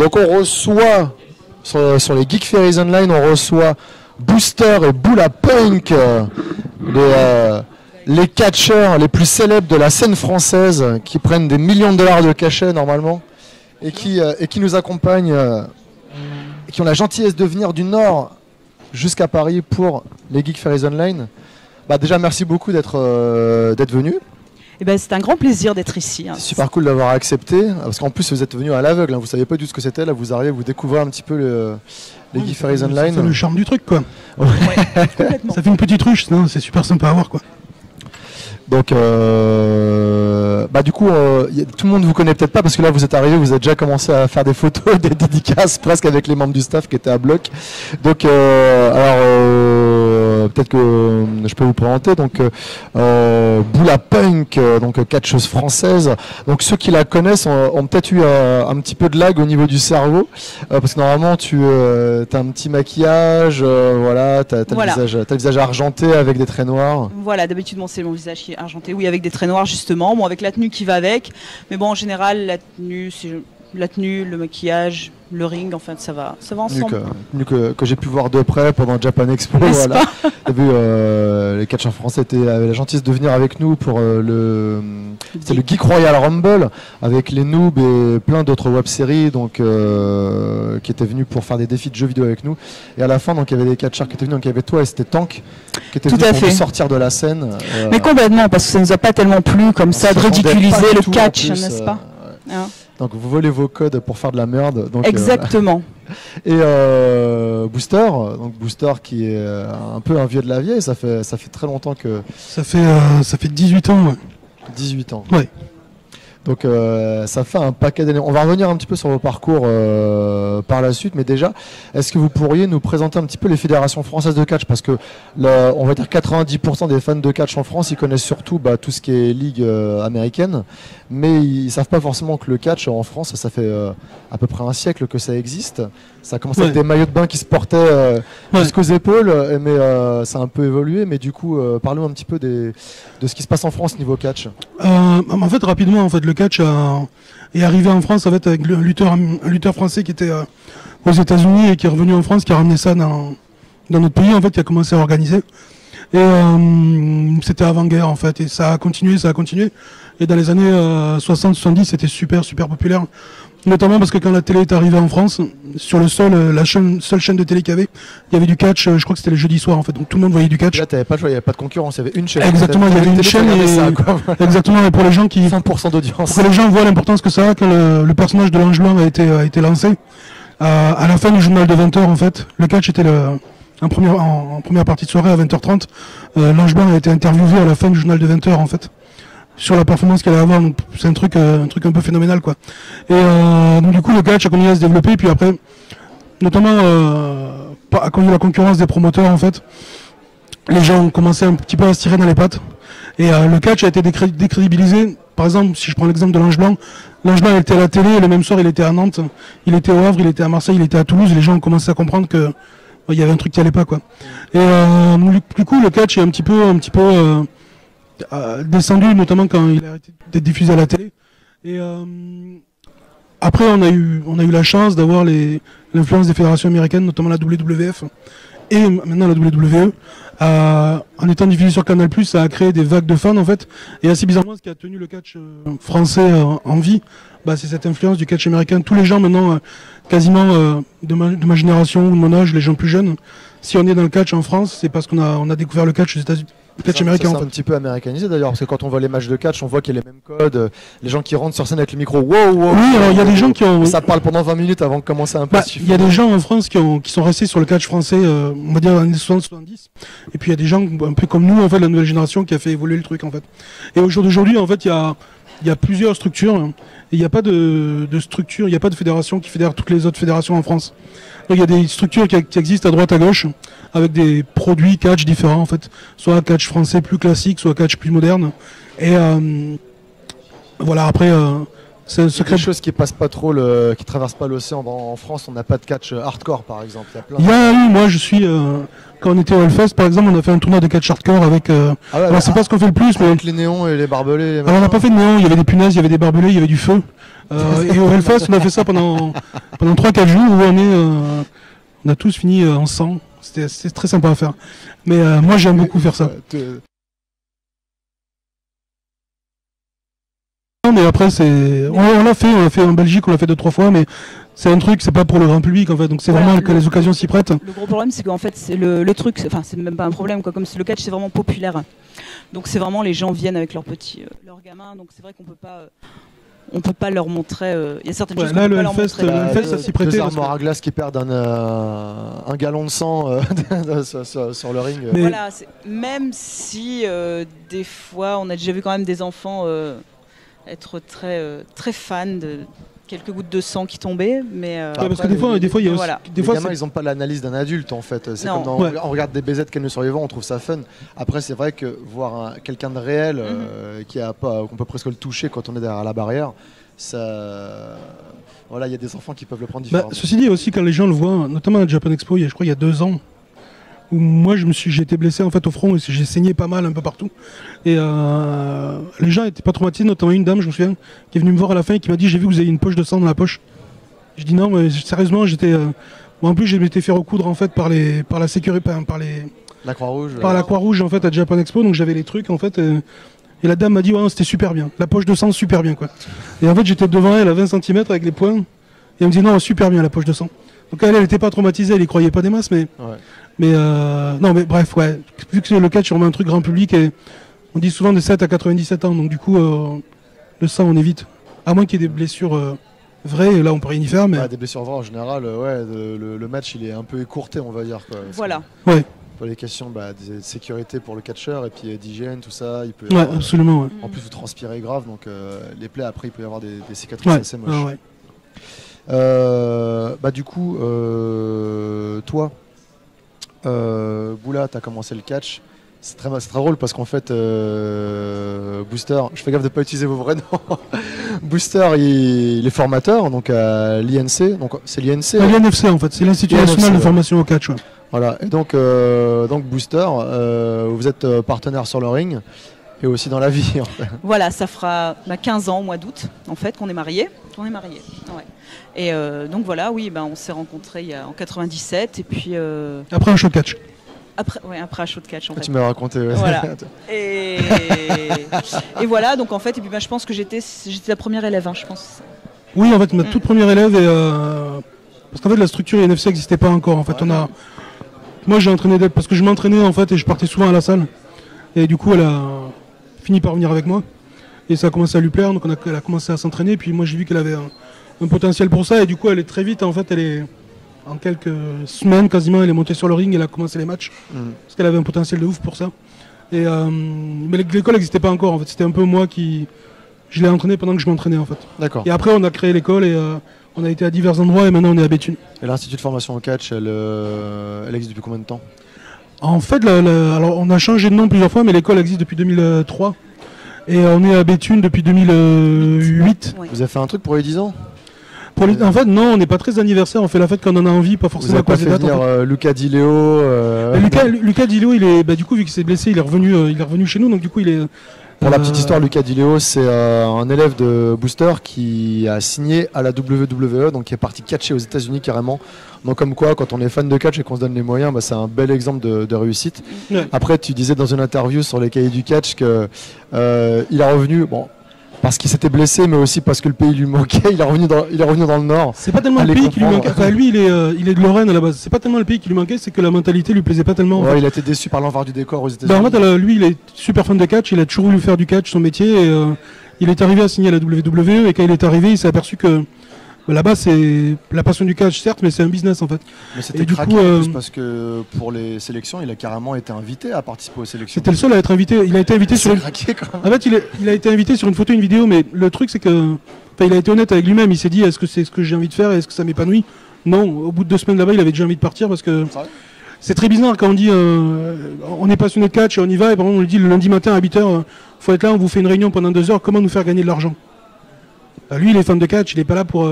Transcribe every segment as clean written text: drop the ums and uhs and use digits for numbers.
Donc on reçoit, sur les Geek Fairies Online, on reçoit Booster et Boula Punk, les catcheurs les plus célèbres de la scène française, qui prennent des millions de dollars de cachet normalement, et qui nous accompagnent, et qui ont la gentillesse de venir du Nord jusqu'à Paris pour les Geek Fairies Online. Bah déjà merci beaucoup d'être venu. Eh ben, c'est un grand plaisir d'être ici. Hein. C'est super cool d'avoir accepté, parce qu'en plus vous êtes venu à l'aveugle, hein, vous ne saviez pas du tout ce que c'était, là vous arrivez, vous découvrez un petit peu les Geek Fairies Online. C'est le charme du truc quoi. Ouais, Ça fait une petite ruche, c'est super sympa à voir quoi. Donc, du coup, tout le monde vous connaît peut-être pas parce que là vous êtes arrivé, vous avez déjà commencé à faire des photos, des dédicaces presque avec les membres du staff qui étaient à bloc. Donc, peut-être que je peux vous présenter. Donc, Boula Punk, donc catcheuse française. Donc, ceux qui la connaissent ont peut-être eu un petit peu de lag au niveau du cerveau parce que normalement tu as un petit maquillage, voilà, t'as le visage argenté avec des traits noirs. Voilà, d'habitude c'est mon visage qui est argenté, oui, avec des traits noirs justement, bon, avec la tenue qui va avec, mais bon, en général, la tenue, le maquillage, le ring, en fait, ça va ensemble. Que j'ai pu voir de près pendant Japan Expo, voilà. Les catcheurs français avaient la gentillesse de venir avec nous pour le Geek Royal Rumble, avec les noobs et plein d'autres web-séries, donc qui étaient venus pour faire des défis de jeux vidéo avec nous. Et à la fin, donc il y avait des catcheurs qui étaient venus, donc il y avait toi et c'était Tank qui était venu pour nous sortir de la scène. Mais complètement, parce que ça nous a pas tellement plu comme ça de ridiculiser le catch, n'est-ce pas? Donc vous volez vos codes pour faire de la merde. Donc, exactement. Et Booster qui est un peu un vieux de la vieille, ça fait très longtemps que... Ça fait 18 ans. Ouais. 18 ans. Ouais. Donc ça fait un paquet d'années. On va revenir un petit peu sur vos parcours par la suite, mais déjà, est-ce que vous pourriez nous présenter un petit peu les fédérations françaises de catch? Parce que on va dire 90% des fans de catch en France, ils connaissent surtout tout ce qui est ligue américaine, mais ils savent pas forcément que le catch en France, ça fait à peu près un siècle que ça existe. Ça a commencé avec des maillots de bain qui se portaient jusqu'aux épaules, mais ça a un peu évolué. Mais du coup, parlons un petit peu de ce qui se passe en France niveau catch. En fait, rapidement, le catch est arrivé en France avec un lutteur français qui était aux États-Unis et qui est revenu en France, qui a ramené ça dans notre pays, en fait, qui a commencé à organiser. Et c'était avant-guerre, en fait, et ça a continué. Et dans les années 60-70, c'était super populaire. Notamment parce que quand la télé est arrivée en France, sur le sol, la seule chaîne de télé qu'il y avait, il y avait du catch, je crois que c'était le jeudi soir en fait, donc tout le monde voyait du catch. Là, t'avais pas le choix, il n'y avait pas de concurrence, il y avait une chaîne. Exactement, il y avait une chaîne et exactement, et pour les gens qui... 100% d'audience. Pour que les gens voient l'importance que ça a quand le personnage de l'Ange Blanc a été lancé. À la fin du journal de 20h en fait, le catch était en première partie de soirée à 20h30, l'Ange Blanc a été interviewé à la fin du journal de 20h en fait. Sur la performance qu'elle allait avoir, donc c'est un truc un peu phénoménal quoi. Et donc du coup le catch a continué à se développer, puis après, notamment à cause de la concurrence des promoteurs en fait, les gens ont commencé un petit peu à se tirer dans les pattes. Et le catch a été décrédibilisé. Par exemple, si je prends l'exemple de l'Ange Blanc il était à la télé, et le même soir il était à Nantes, il était au Havre, il était à Marseille, il était à Toulouse, et les gens ont commencé à comprendre que il y avait un truc qui allait pas quoi. Et du coup le catch est un petit peu descendu, notamment quand il a arrêté d'être diffusé à la télé. Et après, on a eu la chance d'avoir l'influence des fédérations américaines, notamment la WWF et maintenant la WWE. En étant diffusé sur Canal+, ça a créé des vagues de fans en fait. Et assez bizarrement, ce qui a tenu le catch français en vie, c'est cette influence du catch américain. Tous les gens maintenant, quasiment de ma génération ou de mon âge, les gens plus jeunes, si on est dans le catch en France, c'est parce qu'on a découvert le catch aux États-Unis. Le catch américain. C'est un petit peu américanisé d'ailleurs, parce que quand on voit les matchs de catch, on voit qu'il y a les mêmes codes, les gens qui rentrent sur scène avec le micro, wow. Oui, alors il y a des gens qui ont... Ça parle pendant 20 minutes avant de commencer un peu. Il y a des gens en France qui sont restés sur le catch français, on va dire dans les années 60-70, et puis il y a des gens un peu comme nous, en fait, la nouvelle génération qui a fait évoluer le truc, en fait. Et au jour d'aujourd'hui, en fait, il y a plusieurs structures, et il n'y a pas de structure, il n'y a pas de fédération qui fédère toutes les autres fédérations en France. Donc il y a des structures qui existent à droite à gauche, avec des produits catch différents en fait, soit catch français plus classique, soit catch plus moderne. Et voilà, après C'est un secret. Des choses qui passent pas trop, qui traversent pas l'océan. En France, on n'a pas de catch hardcore, par exemple. Il y a eu, moi, je suis quand on était au Hellfest, par exemple, on a fait un tournoi de catch hardcore avec. Alors, c'est pas ce qu'on fait le plus, mais avec les néons et les barbelés. Alors, on n'a pas fait de néons. Il y avait des punaises, il y avait des barbelés, il y avait du feu. Et au Hellfest, on a fait ça pendant 3-4 jours où on a tous fini en sang. C'était très sympa à faire. Mais moi, j'aime beaucoup faire ça. Mais après, on l'a fait en Belgique, on l'a fait 2-3 fois, mais c'est un truc, c'est pas pour le grand public en fait, donc c'est vraiment que les occasions s'y prêtent. Le gros problème, c'est qu'en fait, c'est le truc, enfin, c'est même pas un problème, quoi, comme le catch, c'est vraiment populaire. Donc c'est vraiment, les gens viennent avec leurs gamins, donc c'est vrai qu'on peut pas. On peut pas leur montrer. Il y a certaines choses qu'on peut pas leur montrer. Le Hellfest, ça s'y prêtait. Deux armoires à glace qui perdent un gallon de sang sur le ring. Mais voilà, même si des fois, on a déjà vu quand même des enfants être très fans de quelques gouttes de sang qui tombaient, mais parce que des fois, il y a aussi. Voilà. Des fois, gamins, ils n'ont pas l'analyse d'un adulte en fait. C'est non. comme on regarde des BZ Quel nous survivants, on trouve ça fun. Après, c'est vrai que voir quelqu'un de réel qu'on peut presque le toucher quand on est derrière la barrière, ça. Voilà, il y a des enfants qui peuvent le prendre différemment. Ceci dit, aussi quand les gens le voient, notamment à Japan Expo, je crois il y a 2 ans, où moi j'ai été blessé en fait au front et j'ai saigné pas mal un peu partout. Et les gens étaient pas traumatisés, notamment une dame, je me souviens, qui est venue me voir à la fin et qui m'a dit j'ai vu que vous avez une poche de sang dans la poche. Je dis non, mais sérieusement, j'étais. Moi en plus, je m'étais fait recoudre en fait par la sécurité, la Croix-Rouge. Par la Croix-Rouge en fait à Japan Expo, donc j'avais les trucs en fait. Et la dame m'a dit ouais, c'était super bien, la poche de sang super bien quoi. Et en fait j'étais devant elle à 20 cm avec les poings et elle me dit non super bien la poche de sang. Donc elle était pas traumatisée, elle y croyait pas des masses, mais non mais bref ouais, vu que le catch c'est vraiment un truc grand public et on dit souvent de 7 à 97 ans, donc du coup le sang on évite, à moins qu'il y ait des blessures vraies, et là on peut rien y faire. Mais des blessures vraies en général, le match il est un peu écourté on va dire quoi. Voilà. Ouais. Pour les questions de sécurité pour le catcheur et puis d'hygiène, tout ça, il peut. Absolument. Ouais. En plus, vous transpirez grave, donc les plaies après, il peut y avoir des cicatrices assez moches. Du coup, toi, Boula, tu as commencé le catch. C'est très drôle parce qu'en fait, Booster, je fais gaffe de ne pas utiliser vos vrais noms. Booster, il est formateur donc à l'INC. Donc c'est l'INC. L'INFC en fait, c'est l'Institut national de formation au catch. Ouais. Voilà, et donc Booster, vous êtes partenaire sur le ring et aussi dans la vie. En fait. Voilà, ça fera 15 ans au mois d'août en fait qu'on est mariés. Ouais. Et donc voilà, oui, on s'est rencontrés en 97 et puis. Après un show de catch. Après un show de catch en fait. Tu m'as raconté. Ouais. Voilà. Et voilà, donc en fait, et puis je pense que j'étais la première élève, je pense. Oui, en fait, ma toute première élève et parce qu'en fait la structure INFC n'existait pas encore. En fait, moi j'ai entraîné d'elle parce que je m'entraînais en fait et je partais souvent à la salle. Et du coup, elle a fini par venir avec moi et ça a commencé à lui plaire. Donc elle a commencé à s'entraîner. Et puis moi j'ai vu qu'elle avait un potentiel pour ça et du coup elle est très vite en fait, en quelques semaines quasiment, elle est montée sur le ring, elle a commencé les matchs parce qu'elle avait un potentiel de ouf pour ça. Et mais l'école n'existait pas encore en fait, c'était un peu moi qui je l'ai entraîné pendant que je m'entraînais en fait. D'accord. Et après on a créé l'école et on a été à divers endroits et maintenant on est à Béthune. Et l'Institut de formation au catch, elle existe depuis combien de temps? En fait, alors on a changé de nom plusieurs fois, mais l'école existe depuis 2003 et on est à Béthune depuis 2008. Oui. Vous avez fait un truc pour les 10 ans? En fait, non, on n'est pas très anniversaire, on fait la fête quand on en a envie, pas forcément à cause des dates. Vous avez pas fait venir Luca Di Leo Luca Di Leo, il est, du coup, vu qu'il s'est blessé, il est revenu chez nous, donc du coup, il est... Pour la petite histoire, Luca Di Leo, c'est un élève de Booster qui a signé à la WWE, donc qui est parti catcher aux États-Unis carrément. Donc comme quoi, quand on est fan de catch et qu'on se donne les moyens, c'est un bel exemple de réussite. Ouais. Après, tu disais dans une interview sur les cahiers du catch que il est revenu, parce qu'il s'était blessé, mais aussi parce que le pays lui manquait. Il est revenu dans le Nord. C'est pas tellement le pays qui lui manquait. Enfin, lui, il est de Lorraine à la base. C'est pas tellement le pays qui lui manquait, c'est que la mentalité lui plaisait pas tellement. Ouais, il a été déçu par l'envers du décor aux États-Unis. En fait, lui, il est super fan de catch. Il a toujours voulu faire du catch, son métier. Et, il est arrivé à signer à la WWE. Et quand il est arrivé, il s'est aperçu que là-bas, c'est la passion du catch, certes, mais c'est un business en fait. Mais c'était craqué en plus parce que pour les sélections, il a carrément été invité à participer aux sélections. C'était le seul à être invité. Il a été invité sur. Craqué, quand même. En fait, il a été invité sur une photo, une vidéo, mais le truc, c'est que, il a été honnête avec lui-même. Il s'est dit, est-ce que c'est ce que j'ai envie de faire et est-ce que ça m'épanouit? Non. Au bout de 2 semaines là-bas, il avait déjà envie de partir parce que. C'est très bizarre quand on dit on est passionné de catch et on y va et par exemple on lui dit le lundi matin à 8h faut être là, on vous fait une réunion pendant 2 heures, comment nous faire gagner de l'argent? Lui, il est fan de catch, il est pas là pour.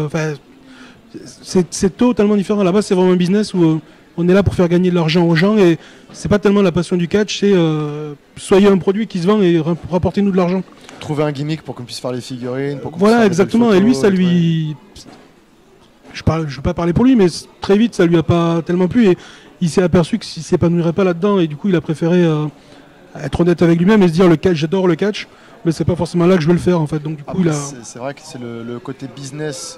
C'est totalement différent. Là-bas, c'est vraiment un business où on est là pour faire gagner de l'argent aux gens et c'est pas tellement la passion du catch, c'est soyez un produit qui se vend et rapportez-nous de l'argent. Trouver un gimmick pour qu'on puisse faire les figurines. Pour qu'on voilà, exactement. Photos, et lui, ça lui. Je veux pas parler pour lui, mais très vite, ça lui a pas tellement plu et il s'est aperçu qu'il s'épanouirait pas là-dedans et du coup, il a préféré être honnête avec lui-même et se dire le catch, j'adore le catch. Mais c'est pas forcément là que je veux le faire en fait. Donc du coup, c'est vrai que c'est le côté business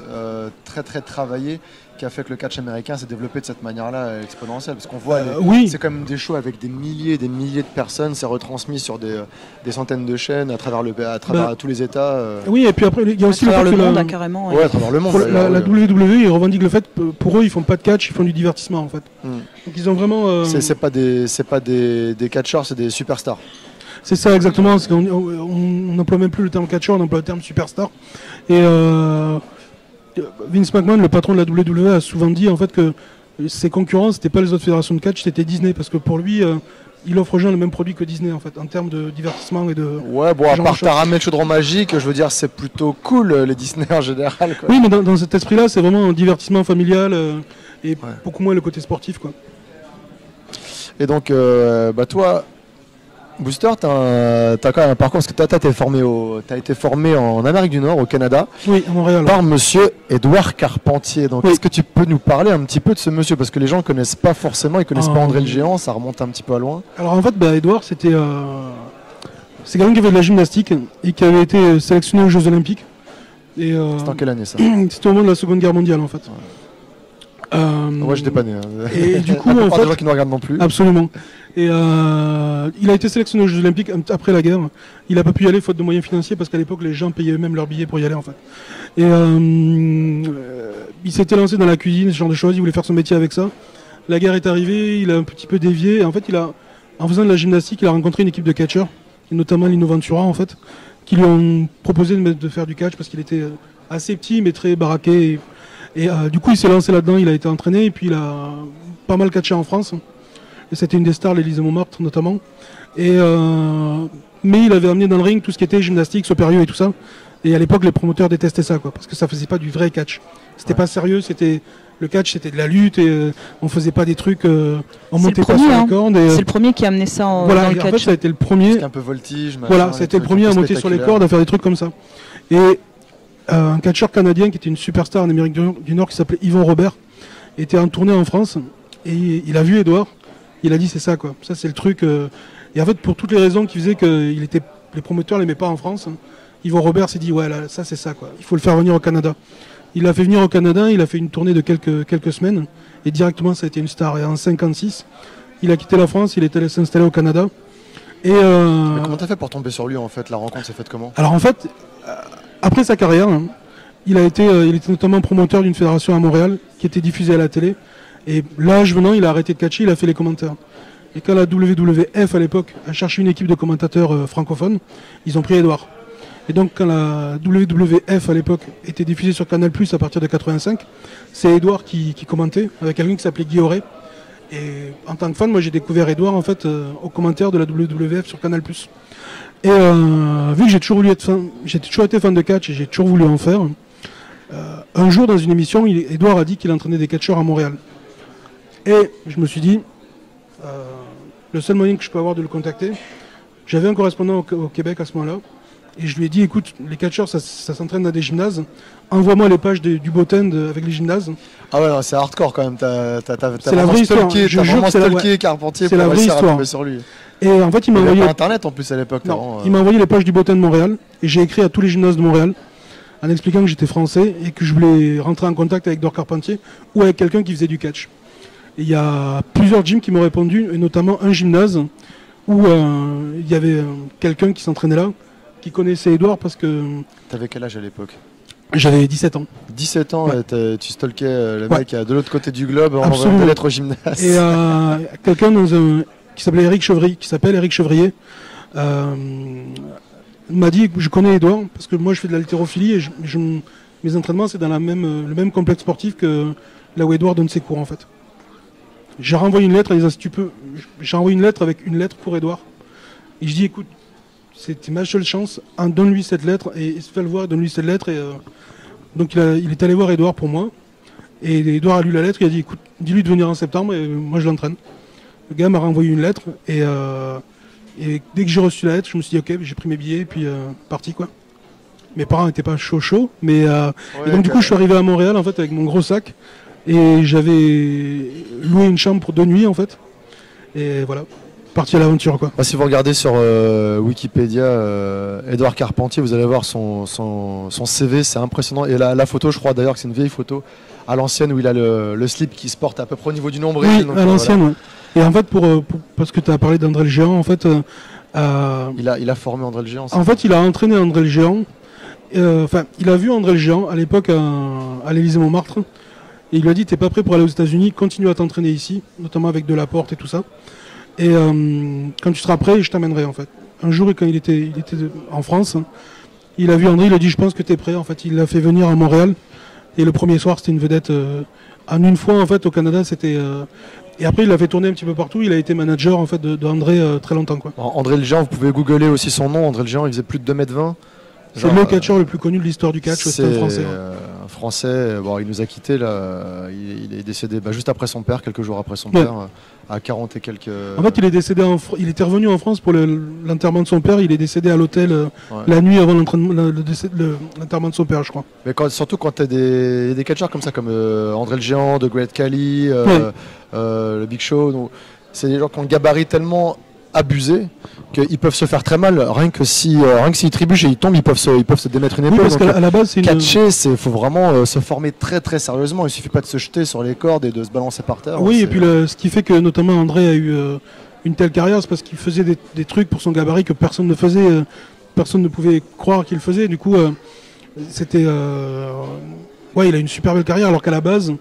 très très travaillé qui a fait que le catch américain s'est développé de cette manière-là exponentielle. Parce qu'on voit, c'est quand même des shows avec des milliers et des milliers de personnes, c'est retransmis sur des centaines de chaînes à travers tous les États. Oui, et puis après, il y a aussi le monde, carrément. Ouais, à travers le monde. La WWE, ils revendiquent le fait que pour eux, ils font pas de catch, ils font du divertissement en fait. Donc ils ont vraiment. C'est pas des catcheurs, c'est des superstars. C'est ça exactement, on n'emploie même plus le terme catcheur, on emploie le terme superstar. Et Vince McMahon, le patron de la WWE, a souvent dit en fait que ses concurrents, c'était pas les autres fédérations de catch, c'était Disney, parce que pour lui, il offre aux gens le même produit que Disney en fait, en termes de divertissement et de. Ouais, bon, à part t'as ramené le chaudron magique, je veux dire, c'est plutôt cool les Disney en général. Quoi. Oui, mais dans cet esprit-là, c'est vraiment un divertissement familial et beaucoup moins le côté sportif, quoi. Et donc, toi. Booster, tu as quand même un parcours, parce que tu as été formé en Amérique du Nord, au Canada, oui, à Montréal, par monsieur Édouard Carpentier. Donc, est-ce que tu peux nous parler un petit peu de ce monsieur? Parce que les gens ne connaissent pas forcément, ils ne connaissent pas André le Géant, ça remonte un petit peu à loin. Alors en fait, Édouard, c'est quelqu'un qui avait de la gymnastique et qui avait été sélectionné aux Jeux Olympiques. C'était en quelle année ça? C'était au moment de la Seconde Guerre mondiale en fait. Ouais, je n'étais pas né. Et du coup, en fait, des gens qui nous regardent non plus. Absolument. Et il a été sélectionné aux Jeux Olympiques après la guerre. Il n'a pas pu y aller faute de moyens financiers parce qu'à l'époque les gens payaient eux-mêmes leurs billets pour y aller en fait. Et il s'était lancé dans la cuisine, ce genre de choses. Il voulait faire son métier avec ça. La guerre est arrivée, il a un petit peu dévié. Et en fait, en faisant de la gymnastique, il a rencontré une équipe de catcheurs, et notamment Lino Ventura en fait, qui lui ont proposé de faire du catch parce qu'il était assez petit mais très baraqué. Et du coup, il s'est lancé là-dedans, il a été entraîné et puis il a pas mal catché en France. Et c'était une des stars, l'Élysée Montmartre notamment. Mais il avait amené dans le ring tout ce qui était gymnastique, saut périlleux et tout ça. Et à l'époque, les promoteurs détestaient ça, quoi, parce que ça faisait pas du vrai catch. C'était pas sérieux, le catch, c'était de la lutte et on faisait pas des trucs, on montait pas sur les cordes. C'est le premier qui a amené ça dans le catch. En fait, ça a été le premier. C'était un peu voltige. Voilà, c'était le premier à monter sur les cordes, à faire des trucs comme ça. Et un catcheur canadien qui était une superstar en Amérique du Nord qui s'appelait Yvon Robert était en tournée en France et il a vu Édouard. Il a dit c'est ça quoi, ça c'est le truc. Et en fait pour toutes les raisons qui faisaient que les promoteurs l'aimaient pas en France, Yvon Robert s'est dit ouais là, ça c'est ça quoi, il faut le faire venir au Canada. Il l'a fait venir au Canada, il a fait une tournée de quelques semaines et directement ça a été une star. Et en 1956, il a quitté la France, il est allé s'installer au Canada. Et mais comment t'as fait pour tomber sur lui en fait? La rencontre s'est faite comment? Alors en fait, après sa carrière, il était notamment promoteur d'une fédération à Montréal qui était diffusée à la télé. Et l'âge venant, il a arrêté de catcher, il a fait les commentaires. Et quand la WWF à l'époque a cherché une équipe de commentateurs francophones, ils ont pris Édouard. Et donc quand la WWF à l'époque était diffusée sur Canal+ à partir de 85, c'est Édouard qui commentait avec quelqu'un qui s'appelait Guy Auré. Et en tant que fan, moi j'ai découvert Édouard en fait aux commentaires de la WWF sur Canal+. Et vu que j'ai toujours été fan de catch et j'ai toujours voulu en faire, un jour dans une émission, Édouard a dit qu'il entraînait des catcheurs à Montréal. Et je me suis dit, le seul moyen que je peux avoir de le contacter, j'avais un correspondant au Québec à ce moment-là, et je lui ai dit, écoute, les catcheurs, ça s'entraîne dans des gymnases, envoie-moi les pages du Botend avec les gymnases. Ah ouais, c'est hardcore quand même, c'est la vraie histoire, je jure que c'est Carpentier pour réussir à tomber sur lui. Et en fait, il m'a envoyé... pas internet en plus à l'époque. Il m'a envoyé les pages du Botend de Montréal, et j'ai écrit à tous les gymnases de Montréal, en expliquant que j'étais français, et que je voulais rentrer en contact avec Édouard Carpentier, ou avec quelqu'un qui faisait du catch. Il y a plusieurs gyms qui m'ont répondu, et notamment un gymnase où il y avait quelqu'un qui s'entraînait là, qui connaissait Édouard parce que... T'avais quel âge à l'époque? J'avais 17 ans. 17 ans, ouais. Tu stalkais le mec de l'autre côté du globe en envoyant des lettres au gymnase. Et quelqu'un qui s'appelle Éric Chevrier, m'a dit que je connais Édouard parce que moi je fais de l'haltérophilie et mes entraînements c'est dans le même complexe sportif que là où Édouard donne ses cours en fait. J'ai renvoyé une lettre en disant si tu peux, j'ai envoyé une lettre avec une lettre pour Édouard. Et je dis écoute, c'était ma seule chance. Donne-lui cette lettre, et il se fait le voir, donne-lui cette lettre. Et, donc il est allé voir Edouard pour moi. Et Edouard a lu la lettre, il a dit écoute, dis-lui de venir en septembre et moi je l'entraîne. Le gars m'a renvoyé une lettre et dès que j'ai reçu la lettre, je me suis dit ok, j'ai pris mes billets et puis parti quoi. Mes parents n'étaient pas chaud, mais et donc du coup je suis arrivé à Montréal en fait avec mon gros sac et j'avais loué une chambre pour 2 nuits en fait. Et voilà, parti à l'aventure quoi. Si vous regardez sur Wikipédia Édouard Carpentier, vous allez voir son CV, c'est impressionnant. Et la photo, je crois d'ailleurs que c'est une vieille photo à l'ancienne où il a le slip qui se porte à peu près au niveau du nombril. Oui, donc, à l'ancienne, voilà. Ouais. Et en fait, parce que tu as parlé d'André le Géant, en fait... il a formé André le Géant. En fait, il a entraîné André le Géant. Il a vu André le Géant à l'époque à l'Élysée-Montmartre. Et il lui a dit, t'es pas prêt pour aller aux États-Unis, continue à t'entraîner ici, notamment avec Delaporte et tout ça. Et quand tu seras prêt, je t'amènerai en fait. Un jour, quand il était en France, il a vu André, il a dit, je pense que t'es prêt. En fait, il l'a fait venir à Montréal. Et le premier soir, c'était une vedette. En une fois, en fait, au Canada, c'était... Et après, il l'a fait tourner un petit peu partout. Il a été manager en fait, de André très longtemps. Quoi. André le Géant, vous pouvez googler aussi son nom. André le Géant, il faisait plus de 2,20 m. C'est le catcheur le plus connu de l'histoire du catch, c'est un Français. Un Français, bon, il nous a quittés là. Il est décédé juste après son père, quelques jours après son père, à 40 et quelques... En fait, il est décédé il était revenu en France pour l'enterrement de son père. Il est décédé à l'hôtel la nuit avant l'enterrement de son père, je crois. Mais surtout quand tu as des catcheurs comme ça, comme André le Géant, The Great Khali, le Big Show, donc, c'est des gens qui ont le gabarit tellement abusé qu'ils peuvent se faire très mal. Rien que s'ils trébuchent et ils tombent, ils peuvent se démettre une épaule. Oui, parce qu'à la base, catcher, il faut vraiment se former très très sérieusement. Il suffit pas de se jeter sur les cordes et de se balancer par terre. Oui, et puis ce qui fait que notamment André a eu une telle carrière, c'est parce qu'il faisait des trucs pour son gabarit que personne ne faisait, personne ne pouvait croire qu'il faisait. Du coup, c'était, il a une super belle carrière, alors qu'à la base,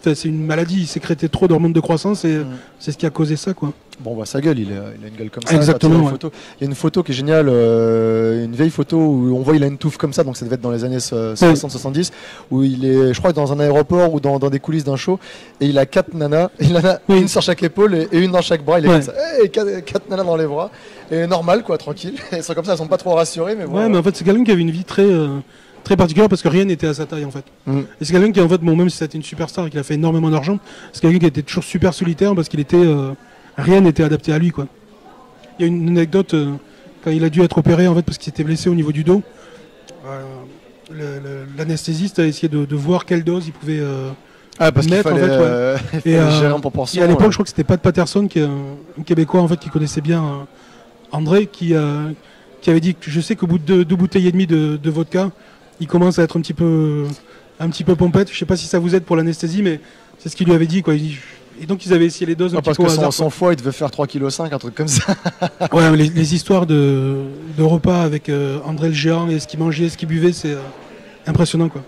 c'est une maladie. Il sécrétait trop d'hormones de croissance et c'est ce qui a causé ça, quoi. Bon, bah, sa gueule, il a une gueule comme ça. Exactement. Il y a une photo qui est géniale, une vieille photo où on voit il a une touffe comme ça, donc ça devait être dans les années 60-70, où il est, je crois, dans un aéroport ou dans des coulisses d'un show, et il a 4 nanas, il en a une sur chaque épaule et une dans chaque bras, il est comme ça, et 4 nanas dans les bras, et normal quoi, tranquille, elles sont comme ça, elles sont pas trop rassurées, mais voilà. Ouais, mais en fait, c'est quelqu'un qui avait une vie très particulière parce que rien n'était à sa taille en fait. Et c'est quelqu'un qui en fait, même si c'était une superstar et qu'il a fait énormément d'argent, c'est quelqu'un qui était toujours super solitaire parce qu'il était... rien n'était adapté à lui, quoi. Il y a une anecdote, quand il a dû être opéré, en fait, parce qu'il s'était blessé au niveau du dos, l'anesthésiste a essayé de voir quelle dose il pouvait parce mettre, qu'il fallait, en fait, gérer en proportion. Et à l'époque, je crois que c'était Pat Patterson, qui est un Québécois, en fait, qui connaissait bien André, qui avait dit que je sais qu'au bout de 2 bouteilles et demie de vodka, il commence à être un petit peu pompette. Je sais pas si ça vous aide pour l'anesthésie, mais c'est ce qu'il lui avait dit, quoi. Et donc ils avaient essayé les doses un petit peu au hasard. Parce que son foie, il devait faire 3,5 kg, un truc comme ça. Ouais, les histoires de repas avec André le Géant et ce qu'il mangeait, ce qu'il buvait, c'est impressionnant, quoi.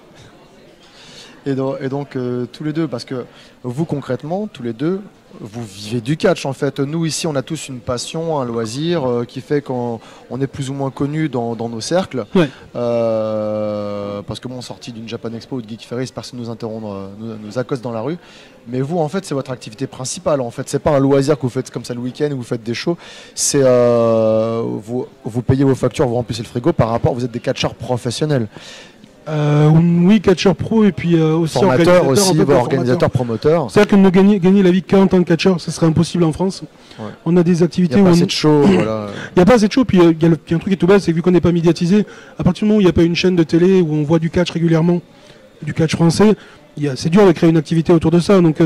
Et donc tous les deux, parce que vous concrètement, tous les deux, vous vivez du catch en fait. Nous ici, on a tous une passion, un loisir qui fait qu'on est plus ou moins connus dans nos cercles. Ouais. Parce que bon, sorti d'une Japan Expo ou de Geek Ferris, personne nous accoste dans la rue. Mais vous, en fait, c'est votre activité principale. En fait, c'est pas un loisir que vous faites comme ça le week-end où vous faites des shows. C'est vous payez vos factures, vous remplissez le frigo. Par rapport, vous êtes des catcheurs professionnels. Oui, catcheur pro et puis aussi formateur aussi, organisateur, promoteur. C'est-à-dire que ne gagner la vie qu'en tant que catcheur, ce serait impossible en France. Ouais. On a des activités où il n'y a pas assez de show. Voilà. Il n'y a pas assez de show, puis il y a un truc qui est tout bas, c'est que vu qu'on n'est pas médiatisé, à partir du moment où il n'y a pas une chaîne de télé où on voit du catch régulièrement, du catch français, c'est dur de créer une activité autour de ça. Donc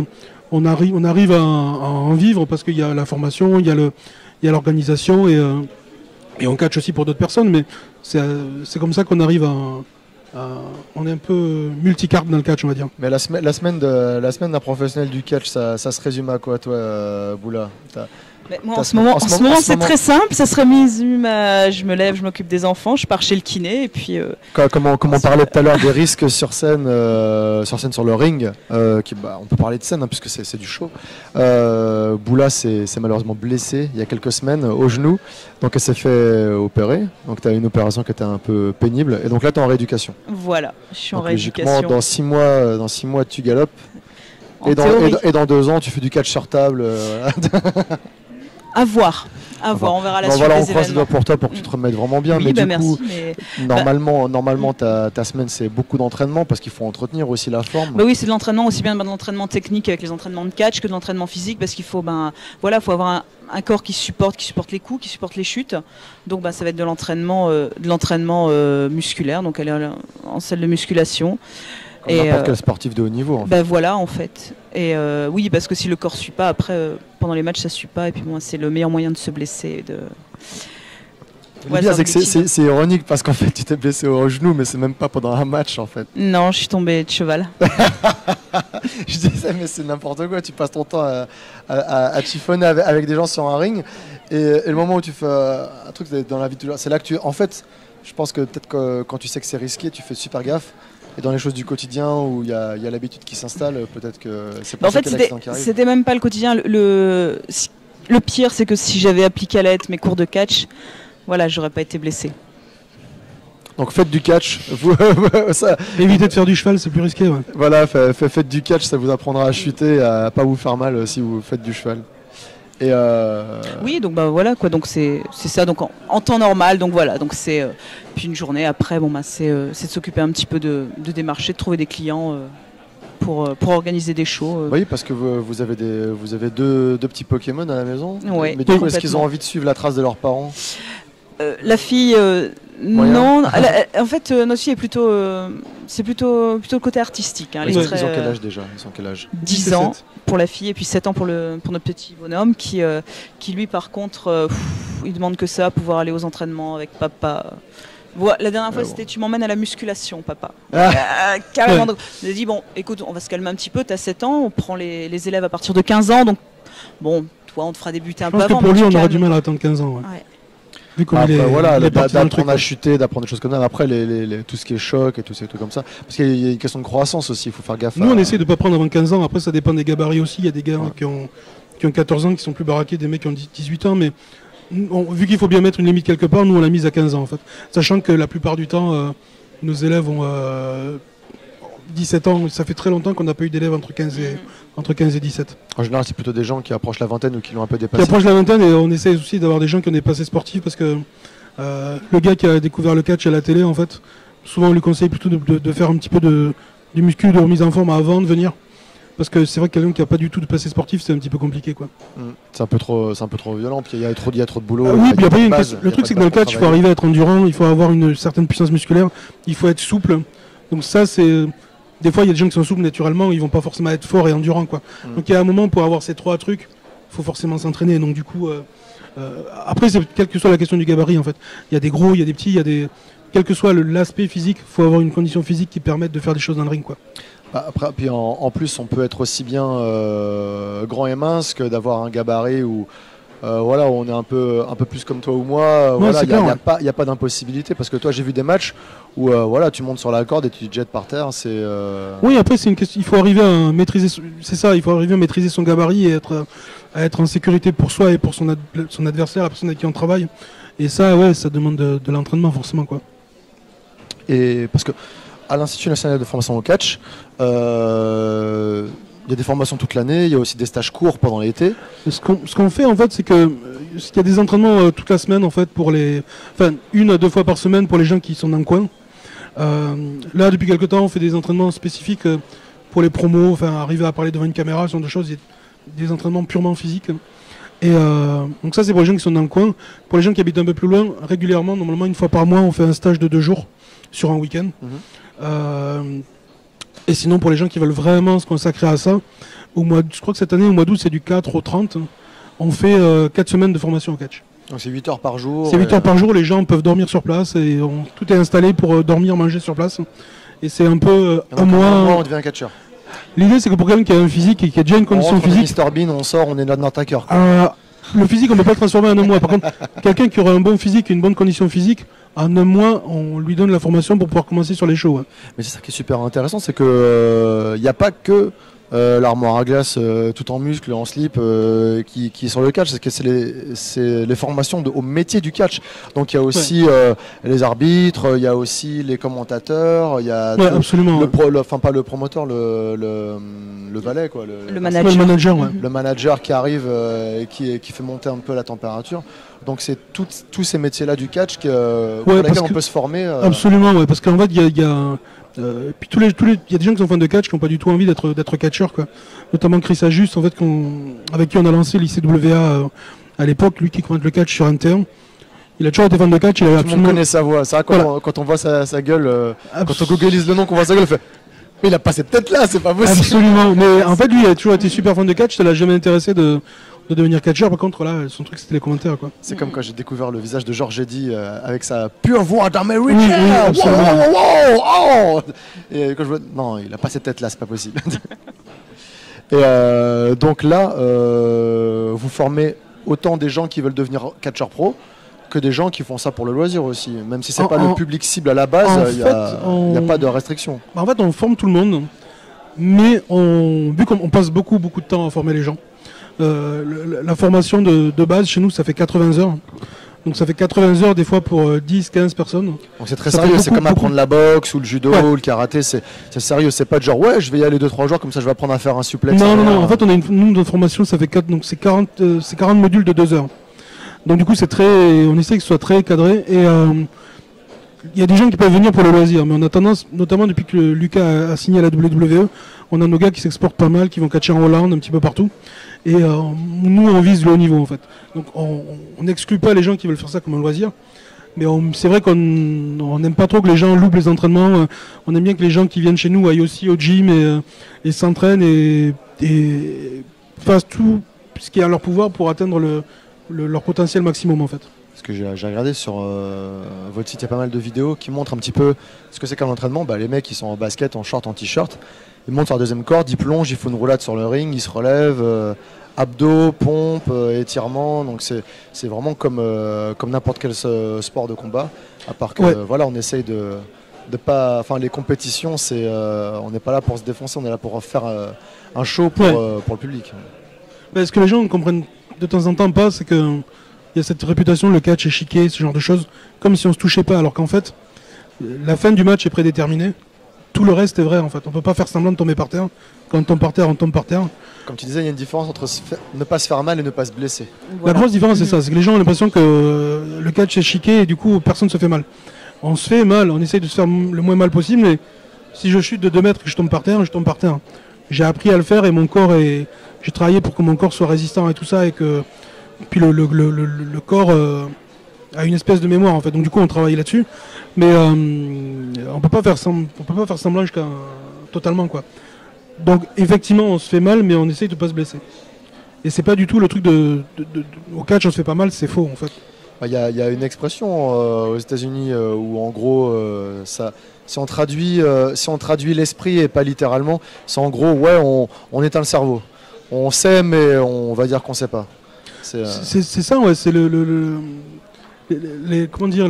on arrive à en vivre parce qu'il y a la formation, il y a l'organisation et on catch aussi pour d'autres personnes, mais c'est comme ça qu'on arrive à... on est un peu multicarte dans le catch, on va dire. Mais la semaine d'un professionnel du catch, ça se résume à quoi, toi, Boula? Mais moi, en ce moment, c'est très simple. Ça se résume à je me lève, je m'occupe des enfants, je pars chez le kiné et puis. Comme on parlait tout à l'heure des risques sur scène sur le ring, on peut parler de scène hein, puisque c'est du show. Boula s'est malheureusement blessée il y a quelques semaines au genou, donc elle s'est fait opérer. Donc tu as une opération qui était un peu pénible et donc là tu es en rééducation. Voilà, je suis en rééducation. rééducation. Dans 6 mois tu galopes. Et dans 2 ans tu fais du catch sur table. À voir. On verra la suite voilà, des on croise les événements. doigts pour toi pour que tu te remettes vraiment bien. Oui, mais du merci, coup, mais... normalement ta semaine, c'est beaucoup d'entraînement parce qu'il faut entretenir aussi la forme. Oui, c'est de l'entraînement, aussi bien de l'entraînement technique avec les entraînements de catch que de l'entraînement physique, parce qu'il faut, faut avoir un corps qui supporte les coups, qui supporte les chutes. Donc ça va être de l'entraînement musculaire, donc aller en salle de musculation. Comme n'importe quel sportif de haut niveau. Voilà, en fait. Et oui, parce que si le corps ne suit pas, après, pendant les matchs, ça ne suit pas. Et puis c'est le meilleur moyen de se blesser. C'est ironique parce qu'en fait, tu t'es blessé au genou, mais c'est même pas pendant un match, en fait. Non, je suis tombé de cheval. Je disais, mais c'est n'importe quoi. Tu passes ton temps à chiffonner avec des gens sur un ring. Et le moment où tu fais un truc dans la vie de tous les jours, c'est là que tu... En fait, je pense que peut-être que quand tu sais que c'est risqué, tu fais super gaffe. Et dans les choses du quotidien où il y a l'habitude qui s'installe, peut-être que c'est pas en fait, c'était même pas le quotidien. Le pire, c'est que si j'avais appliqué à la lettre mes cours de catch, voilà, j'aurais pas été blessé. Donc faites du catch. Évitez de faire du cheval, c'est plus risqué. Ouais. Voilà, faites du catch, ça vous apprendra à chuter, à pas vous faire mal si vous faites du cheval. Et Oui, donc voilà quoi. Donc c'est ça. Donc en temps normal, donc voilà. Donc c'est puis une journée après, c'est de s'occuper un petit peu de démarcher, de trouver des clients pour organiser des shows. Oui, parce que vous avez deux petits Pokémon à la maison. Ouais, mais du coup, est-ce qu'ils ont envie de suivre la trace de leurs parents? La fille, non. En fait, notre fille est plutôt, c'est plutôt le côté artistique. Hein. Ils ont quel âge déjà? Ils ont quel âge? 10 ans pour la fille et puis 7 ans pour notre petit bonhomme qui lui, par contre, il demande que ça, pouvoir aller aux entraînements avec papa. La dernière fois, c'était tu m'emmènes à la musculation, papa. Carrément. Donc, on a dit, bon, écoute, on va se calmer un petit peu, tu as 7 ans, on prend les élèves à partir de 15 ans, donc bon, toi, on te fera débuter un peu avant. Je pense que pour lui, on aura du mal à attendre 15 ans. Ouais. Vu d'apprendre à chuter, d'apprendre des choses comme ça. Après, tout ce qui est choc et tous ces trucs comme ça. Parce qu'il y a une question de croissance aussi, il faut faire gaffe. Nous, on essaie de ne pas prendre avant 15 ans. Après, ça dépend des gabarits aussi. Il y a des gars qui ont 14 ans qui sont plus baraqués, des mecs qui ont 18 ans. Mais vu qu'il faut bien mettre une limite quelque part, nous, on l'a mise à 15 ans en fait. Sachant que la plupart du temps, nos élèves ont 17 ans. Ça fait très longtemps qu'on n'a pas eu d'élèves entre 15 et 17. En général, c'est plutôt des gens qui approchent la vingtaine ou qui l'ont un peu dépassé. Qui approchent la vingtaine, et on essaie aussi d'avoir des gens qui ont des passés sportifs parce que le gars qui a découvert le catch à la télé, en fait, souvent on lui conseille plutôt de faire un petit peu de muscu, de remise en forme avant de venir. Parce que c'est vrai que quelqu'un qui n'a pas du tout de passé sportif, c'est un petit peu compliqué, quoi. C'est un peu trop violent, puis il y a trop de boulot. Oui, puis après, le truc c'est que dans le catch, il faut arriver à être endurant, il faut avoir une certaine puissance musculaire, il faut être souple. Donc ça, c'est... Des fois, il y a des gens qui sont souples naturellement, ils vont pas forcément être forts et endurants, quoi. Donc il y a un moment, pour avoir ces trois trucs, il faut forcément s'entraîner. Donc du coup, après, c'est quelle que soit la question du gabarit, en fait. Il y a des gros, il y a des petits, il y a des... Quel que soit l'aspect physique, il faut avoir une condition physique qui permette de faire des choses dans le ring, quoi. Après, puis en plus, on peut être aussi bien grand et mince que d'avoir un gabarit où on est un peu plus comme toi ou moi. Il n'y a pas d'impossibilité parce que toi, j'ai vu des matchs où tu montes sur la corde et tu te jettes par terre. Oui, après, c'est une question. Il faut arriver à maîtriser. C'est ça. Il faut arriver à maîtriser son gabarit et à être en sécurité pour soi et pour son adversaire, la personne avec qui on travaille. Et ça, ça demande de l'entraînement forcément, quoi. Et parce que à l'Institut national de formation au catch, il y a des formations toute l'année, il y a aussi des stages courts pendant l'été. Ce qu'on fait en fait, c'est qu'il y a des entraînements toute la semaine en fait une à deux fois par semaine pour les gens qui sont dans le coin. Là, depuis quelques temps, on fait des entraînements spécifiques pour les promos, arriver à parler devant une caméra, ce genre de choses, des entraînements purement physiques. Et donc ça, c'est pour les gens qui sont dans le coin. Pour les gens qui habitent un peu plus loin, régulièrement, normalement une fois par mois, on fait un stage de 2 jours sur un week-end. Et sinon, pour les gens qui veulent vraiment se consacrer à ça, je crois que cette année, au mois d'août, c'est du 4 au 30, on fait 4 semaines de formation au catch. Donc c'est 8 heures par jour. C'est 8 heures par jour, les gens peuvent dormir sur place, et tout est installé pour dormir, manger sur place. Et c'est un peu un mois... on devient un catcheur. L'idée, c'est que pour quelqu'un qui a un physique et qui a déjà une condition physique... Mr Bean, on sort, on est notre attaqueur. Le physique, on ne peut pas le transformer en un mois. Par contre, quelqu'un qui aura un bon physique et une bonne condition physique, en un mois, on lui donne la formation pour pouvoir commencer sur les shows. Ouais. Mais c'est ça qui est super intéressant, c'est que il n'y a pas que l'armoire à glace tout en muscle, en slip, qui est sur le catch, c'est les formations au métier du catch. Donc il y a aussi les arbitres, il y a aussi les commentateurs, il y a pas le promoteur, le valet, quoi, le manager, le manager qui arrive et qui fait monter un peu la température. Donc c'est tous ces métiers-là du catch pour lesquels on peut se former. Absolument, ouais, parce qu'en fait puis il y a des gens qui sont fans de catch qui n'ont pas du tout envie d'être catcheurs, quoi. Notamment Chris Ajust, en fait, avec qui on a lancé l'ICWA à l'époque, lui qui commente le catch sur NT1. Il a toujours été fan de catch. Tout le monde connaît sa voix. C'est vrai, quand on voit sa gueule, quand on googlise le nom, qu'on voit sa gueule, on fait mais il a pas cette tête-là, c'est pas possible. Absolument. Mais en fait, lui, il a toujours été super fan de catch. Ça l'a jamais intéressé de devenir catcheur. Par contre, là, son truc, c'était les commentaires, quoi. C'est comme quand j'ai découvert le visage de Georges Eddy avec sa pure voix d'Américain. Oui, wow. Et quand je vois, non, il a pas cette tête-là, c'est pas possible. Et donc là, vous formez autant des gens qui veulent devenir catcheurs pro que des gens qui font ça pour le loisir aussi. Même si c'est pas le public cible à la base, il n'y a pas de restriction. En fait, on forme tout le monde, mais vu qu'on passe beaucoup de temps à former les gens, la formation de base chez nous, ça fait 80 heures. Donc ça fait 80 heures des fois pour 10-15 personnes. Donc c'est très sérieux, c'est comme apprendre la boxe ou le judo ou le karaté, c'est sérieux, c'est pas de genre ouais je vais y aller 2-3 jours comme ça je vais apprendre à faire un suplex. Non, en fait on a notre formation, ça fait 40 modules de 2 heures. Donc du coup on essaie que ce soit très cadré et il y a des gens qui peuvent venir pour le loisir, mais on a tendance, notamment depuis que Lucas a signé à la WWE, on a nos gars qui s'exportent pas mal, qui vont catcher en Hollande, un petit peu partout. Et nous, on vise le haut niveau, en fait. Donc on n'exclut pas les gens qui veulent faire ça comme un loisir. Mais c'est vrai qu'on n'aime pas trop que les gens loupent les entraînements. On aime bien que les gens qui viennent chez nous aillent aussi au gym et s'entraînent et fassent tout ce qui est à leur pouvoir pour atteindre leur potentiel maximum, en fait. Parce que j'ai regardé sur votre site, il y a pas mal de vidéos qui montrent un petit peu ce que c'est qu'un entraînement. Les mecs, ils sont en basket, en short, en t-shirt. Ils montent sur la deuxième corde, ils plongent, ils font une roulade sur le ring, ils se relèvent, abdos, pompes, étirements. Donc c'est vraiment comme n'importe quel sport de combat. À part que on essaye de pas. Enfin, les compétitions, on n'est pas là pour se défoncer, on est là pour faire un show pour le public. Ce que les gens ne comprennent de temps en temps pas, c'est que il y a cette réputation, le catch est chiqué, ce genre de choses, comme si on se touchait pas, alors qu'en fait, la fin du match est prédéterminée. Tout le reste est vrai, en fait. On peut pas faire semblant de tomber par terre. Quand on tombe par terre, on tombe par terre. Comme tu disais, il y a une différence entre ne pas se faire mal et ne pas se blesser. Voilà. La grosse différence, c'est ça. C'est que les gens ont l'impression que le catch est chiqué et du coup, personne ne se fait mal. On se fait mal, on essaye de se faire le moins mal possible, mais si je chute de 2 mètres et que je tombe par terre, je tombe par terre. J'ai appris à le faire et j'ai travaillé pour que mon corps soit résistant et tout ça et que puis le corps a une espèce de mémoire, en fait. Donc du coup, on travaille là-dessus, mais on peut pas faire semblant jusqu'à totalement, quoi. Donc effectivement, on se fait mal, mais on essaye de pas se blesser. Et c'est pas du tout le truc au catch, on se fait pas mal, c'est faux, en fait. Il y a une expression aux États-Unis où en gros, si on traduit l'esprit et pas littéralement, c'est en gros on éteint le cerveau. On sait, mais on va dire qu'on sait pas. C'est ça, ouais. C'est comment dire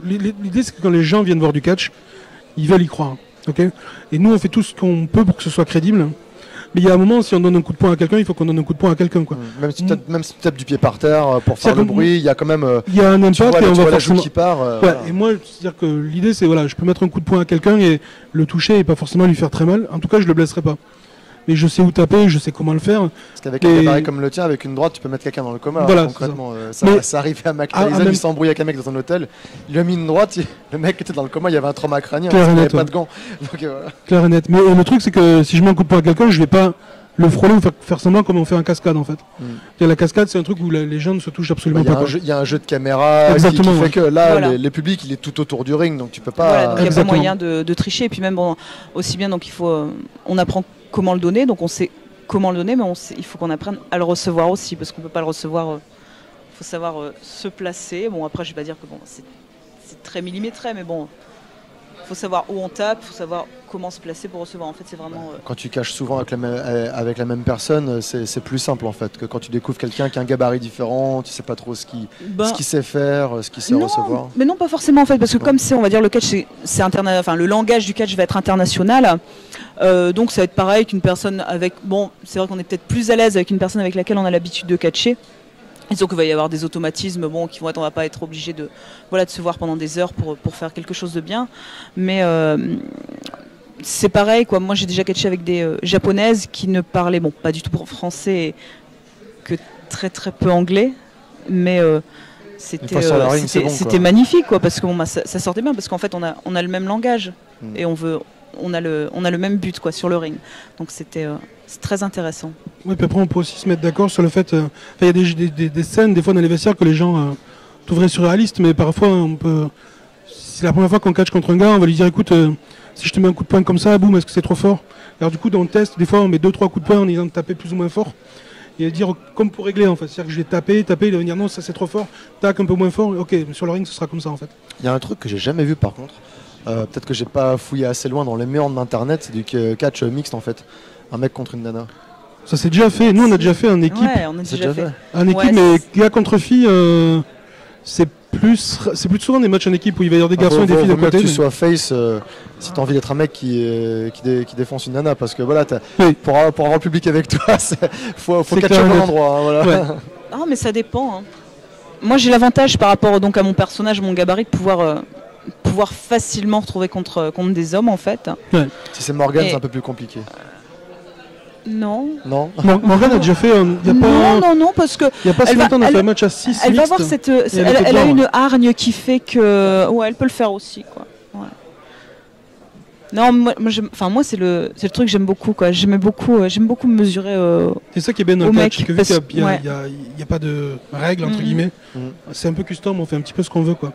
l'idée, c'est que quand les gens viennent voir du catch, ils veulent y croire, ok. Et nous, on fait tout ce qu'on peut pour que ce soit crédible. Mais il y a un moment, si on donne un coup de poing à quelqu'un, il faut qu'on donne un coup de poing à quelqu'un, quoi. Même si tu tapes du pied par terre pour faire le bruit, il y a quand même. Il y a un impact et on va forcément. Qui part. Et moi, c'est-à-dire que l'idée, c'est je peux mettre un coup de poing à quelqu'un et le toucher et pas forcément lui faire très mal. En tout cas, je le blesserai pas. Mais je sais où taper, je sais comment le faire. Parce qu'avec un gabarit comme le tien, avec une droite, tu peux mettre quelqu'un dans le coma. Voilà, concrètement, ça arrivait à Mac Tyson, il s'embrouille avec un mec dans un hôtel. Il lui a mis une droite, le mec était dans le coma, il y avait un trauma crânien, il n'avait pas de gants. Donc, clair et net. Mais le truc, c'est que si je mets un coup de poing à quelqu'un, je vais pas le frôler ou faire semblant comme on fait un cascade, en fait. La cascade, c'est un truc où les gens ne se touchent absolument pas. Il y a un jeu de caméra qui fait que là, les publics, il est tout autour du ring, donc tu peux pas. Il n'y a pas moyen de tricher. Et puis même, aussi bien, donc on apprend comment le donner, donc on sait comment le donner, mais il faut qu'on apprenne à le recevoir aussi, parce qu'on ne peut pas le recevoir. Il faut savoir se placer. Bon, après, je ne vais pas dire que c'est très millimétré, mais bon, il faut savoir où on tape, il faut savoir comment se placer pour recevoir. En fait, c'est vraiment. Quand tu caches souvent avec la même personne, c'est plus simple en fait que quand tu découvres quelqu'un qui a un gabarit différent, tu sais pas trop ce qu'il sait faire, ce qu'il sait recevoir. Mais non, pas forcément en fait, parce que comme on va dire le catch, c'est le langage du catch va être international. Donc ça va être pareil qu'une personne avec... Bon, c'est vrai qu'on est peut-être plus à l'aise avec une personne avec laquelle on a l'habitude de catcher. Et donc il va y avoir des automatismes qui vont être, on va pas être obligé de se voir pendant des heures pour faire quelque chose de bien. Mais c'est pareil, quoi. Moi j'ai déjà catché avec des japonaises qui ne parlaient pas du tout français, que très très peu anglais, mais c'était magnifique, quoi, parce que ça sortait bien, parce qu'en fait on a le même langage et on a le même but, quoi, sur le ring. Donc c'est très intéressant. Oui, puis après on peut aussi se mettre d'accord sur le fait, il y a des scènes des fois dans les vestiaires que les gens trouveraient surréalistes, mais parfois si c'est la première fois qu'on catch contre un gars, on va lui dire écoute, si je te mets un coup de poing comme ça, boum, est-ce que c'est trop fort? Alors du coup dans le test, des fois on met 2-3 coups de poing en disant de taper plus ou moins fort. Et dire comme pour régler en fait, c'est-à-dire que je vais taper, il va venir non ça c'est trop fort, tac un peu moins fort, ok sur le ring ce sera comme ça en fait. Il y a un truc que j'ai jamais vu par contre, peut-être que j'ai pas fouillé assez loin dans les méandres d'internet, c'est du catch mixte en fait, un mec contre une nana. Ça s'est déjà fait, nous on a déjà fait en équipe. Ouais, on a déjà fait. En équipe, mais gars contre filles, c'est plus souvent des matchs en équipe où il va y avoir des garçons et des filles de côté. Que tu sois face, si tu as envie d'être un mec qui défonce une nana, parce que voilà, pour avoir le public avec toi, faut catcher au bon endroit. Hein, voilà. Ouais. Ah, mais ça dépend. Hein. Moi j'ai l'avantage par rapport donc à mon personnage, mon gabarit, de pouvoir facilement retrouver contre des hommes en fait. Ouais. Si c'est Morgane, c'est un peu plus compliqué. Non. Non. Morgane a déjà fait. Non, parce que. Il n'y a pas si longtemps, on a fait un match à 6. Elle va avoir elle a une hargne qui fait que. Ouais, elle peut le faire aussi, quoi. Ouais. Non, moi c'est le truc que j'aime beaucoup, quoi. J'aime beaucoup me mesurer. C'est ça qui est bien dans le catch, que vu qu'il n'y a pas de règles, entre guillemets, c'est un peu custom, on fait un petit peu ce qu'on veut, quoi.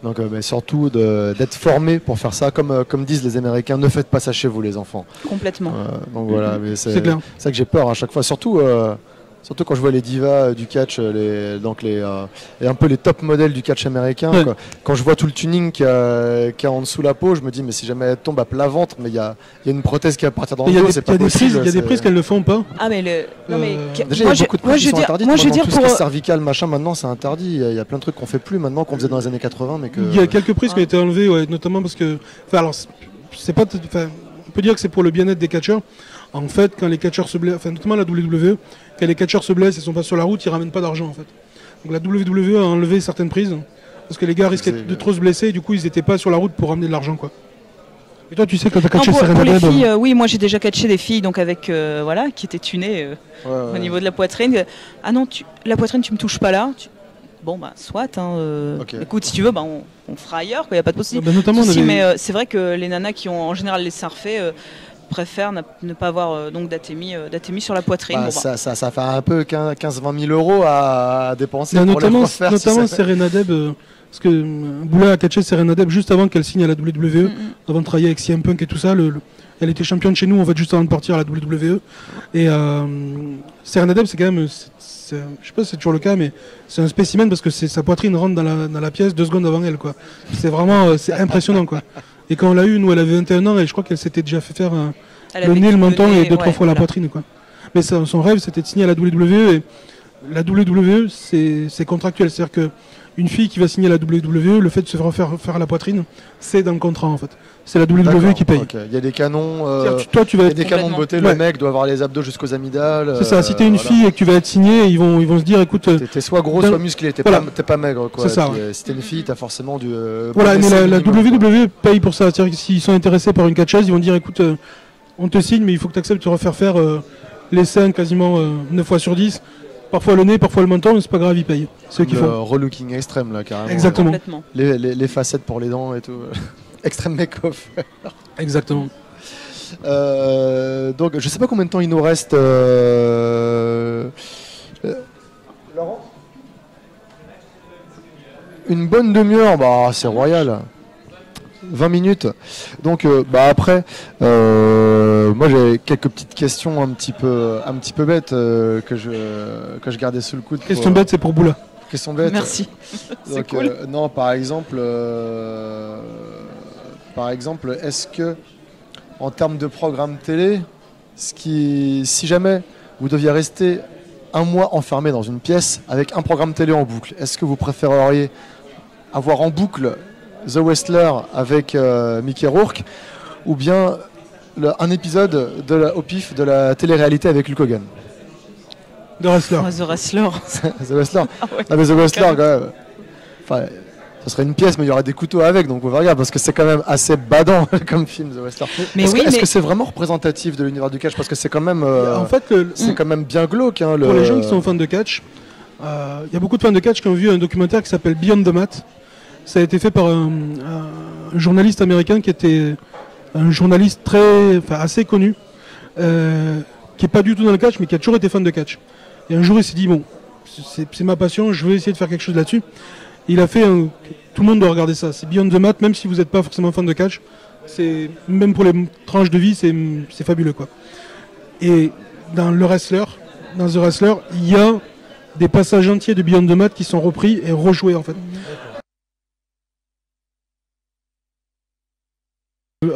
Donc surtout d'être formé pour faire ça, comme disent les Américains, ne faites pas ça chez vous les enfants. Complètement. Donc voilà, mais c'est clair. Ça que j'ai peur à chaque fois, surtout quand je vois les divas du catch, et un peu les top modèles du catch américain. Ouais. Quoi. Quand je vois tout le tuning qu'il y a en dessous la peau, je me dis mais si jamais elle tombe à plat ventre, mais il y a une prothèse qui va partir dans le dos, c'est pas possible. Il y a des prises qu'elles ne font pas. Ah mais déjà il y a beaucoup de prises qui sont interdites. Tout ce qui est cervical, machin, maintenant c'est interdit. Il y a plein de trucs qu'on fait plus maintenant, qu'on faisait dans les années 80, mais que. Il y a quelques prises qui ont été enlevées, ouais, notamment parce que, c'est pas, on peut dire que c'est pour le bien-être des catcheurs. En fait, quand les catcheurs se blessent, notamment la WWE, quand les catcheurs se blessent et sont pas sur la route, ils ramènent pas d'argent en fait. Donc la WWE a enlevé certaines prises parce que les gars risquaient de trop se blesser et du coup ils étaient pas sur la route pour ramener de l'argent, quoi. Et toi, tu sais quand tu as catché Serena Deb, filles, oui, moi j'ai déjà catché des filles donc avec qui étaient tunées au niveau de la poitrine. Ah non, la poitrine tu me touches pas là. Bon bah soit. Okay. Écoute, si tu veux, on fera ailleurs, il n'y a pas de possibilité. Mais c'est vrai que les nanas qui ont en général les seins refaits préfèrent ne pas avoir d'athémie sur la poitrine. Ça fait un peu 15-20 000 euros à dépenser pour notamment si Serena Deb, parce que Boula a catché Serena Deb juste avant qu'elle signe à la WWE, avant de travailler avec CM Punk et tout ça. Elle était championne chez nous en fait juste avant de partir à la WWE. Et Serena Deb, c'est quand même, je sais pas si c'est toujours le cas, mais c'est un spécimen parce que sa poitrine rentre dans la pièce 2 secondes avant elle, quoi. C'est vraiment c'est impressionnant, quoi. Et quand on l'a eu, nous, elle avait 21 ans et je crois qu'elle s'était déjà fait faire le nez, le menton et 2-3 fois la poitrine, quoi. Mais son rêve, c'était de signer à la WWE. Et la WWE, c'est contractuel. C'est-à-dire qu'une fille qui va signer à la WWE, le fait de se faire la poitrine, c'est dans le contrat, en fait. C'est la WWE qui paye. Okay. Il y a des canons. Tu vas être des canons de beauté. Le mec doit avoir les abdos jusqu'aux amygdales. C'est ça. Si t'es une fille et que tu vas être signé, ils vont se dire, écoute. T'es soit gros, soit musclé. T'es pas maigre, quoi. C'est ça. Si t'es une fille, t'as forcément du. Voilà. Mais la WWE paye pour ça. C'est-à-dire que s'ils sont intéressés par une catcheuse, ils vont dire, écoute, on te signe, mais il faut que tu acceptes de te refaire faire les seins quasiment 9 fois sur 10. Parfois le nez, parfois le menton, mais c'est pas grave, ils payent. C'est eux qui font. Relooking extrême, là, carrément. Exactement. Les facettes pour les dents et tout. Extrême make-off. Exactement. Donc je sais pas combien de temps il nous reste. Laurent, une bonne demi-heure, c'est royal. 20 minutes. Donc après, moi j'ai quelques petites questions un petit peu bêtes que je gardais sous le coude. Question bête, c'est pour Boula. Question bête. Merci. Donc, cool. Non, par exemple, est-ce que en termes de programme télé, si jamais vous deviez rester un mois enfermé dans une pièce avec un programme télé en boucle, est-ce que vous préféreriez avoir en boucle The Wrestler avec Mickey Rourke ou bien un épisode au pif de la télé-réalité avec Hulk Hogan. The Wrestler. The Wrestler. The Wrestler. Ah ouais. Ah mais The Wrestler quand même. Enfin, ce serait une pièce mais il y aura des couteaux avec donc on va regarder parce que c'est quand même assez badant comme film The Wrestler. Mais est-ce que c'est vraiment représentatif de l'univers du catch parce que c'est quand même en fait c'est quand même bien glauque hein, pour les gens qui sont fans de catch. Il y a beaucoup de fans de catch qui ont vu un documentaire qui s'appelle Beyond the Mat. Ça a été fait par un journaliste américain qui était un journaliste assez connu, qui est pas du tout dans le catch mais qui a toujours été fan de catch. Et un jour il s'est dit bon, c'est ma passion, je vais essayer de faire quelque chose là-dessus. Il a fait tout le monde doit regarder ça. C'est Beyond the Mat, même si vous n'êtes pas forcément fan de catch. C'est même pour les tranches de vie, c'est fabuleux quoi. Et dans The Wrestler, il y a des passages entiers de Beyond the Mat qui sont repris et rejoués en fait.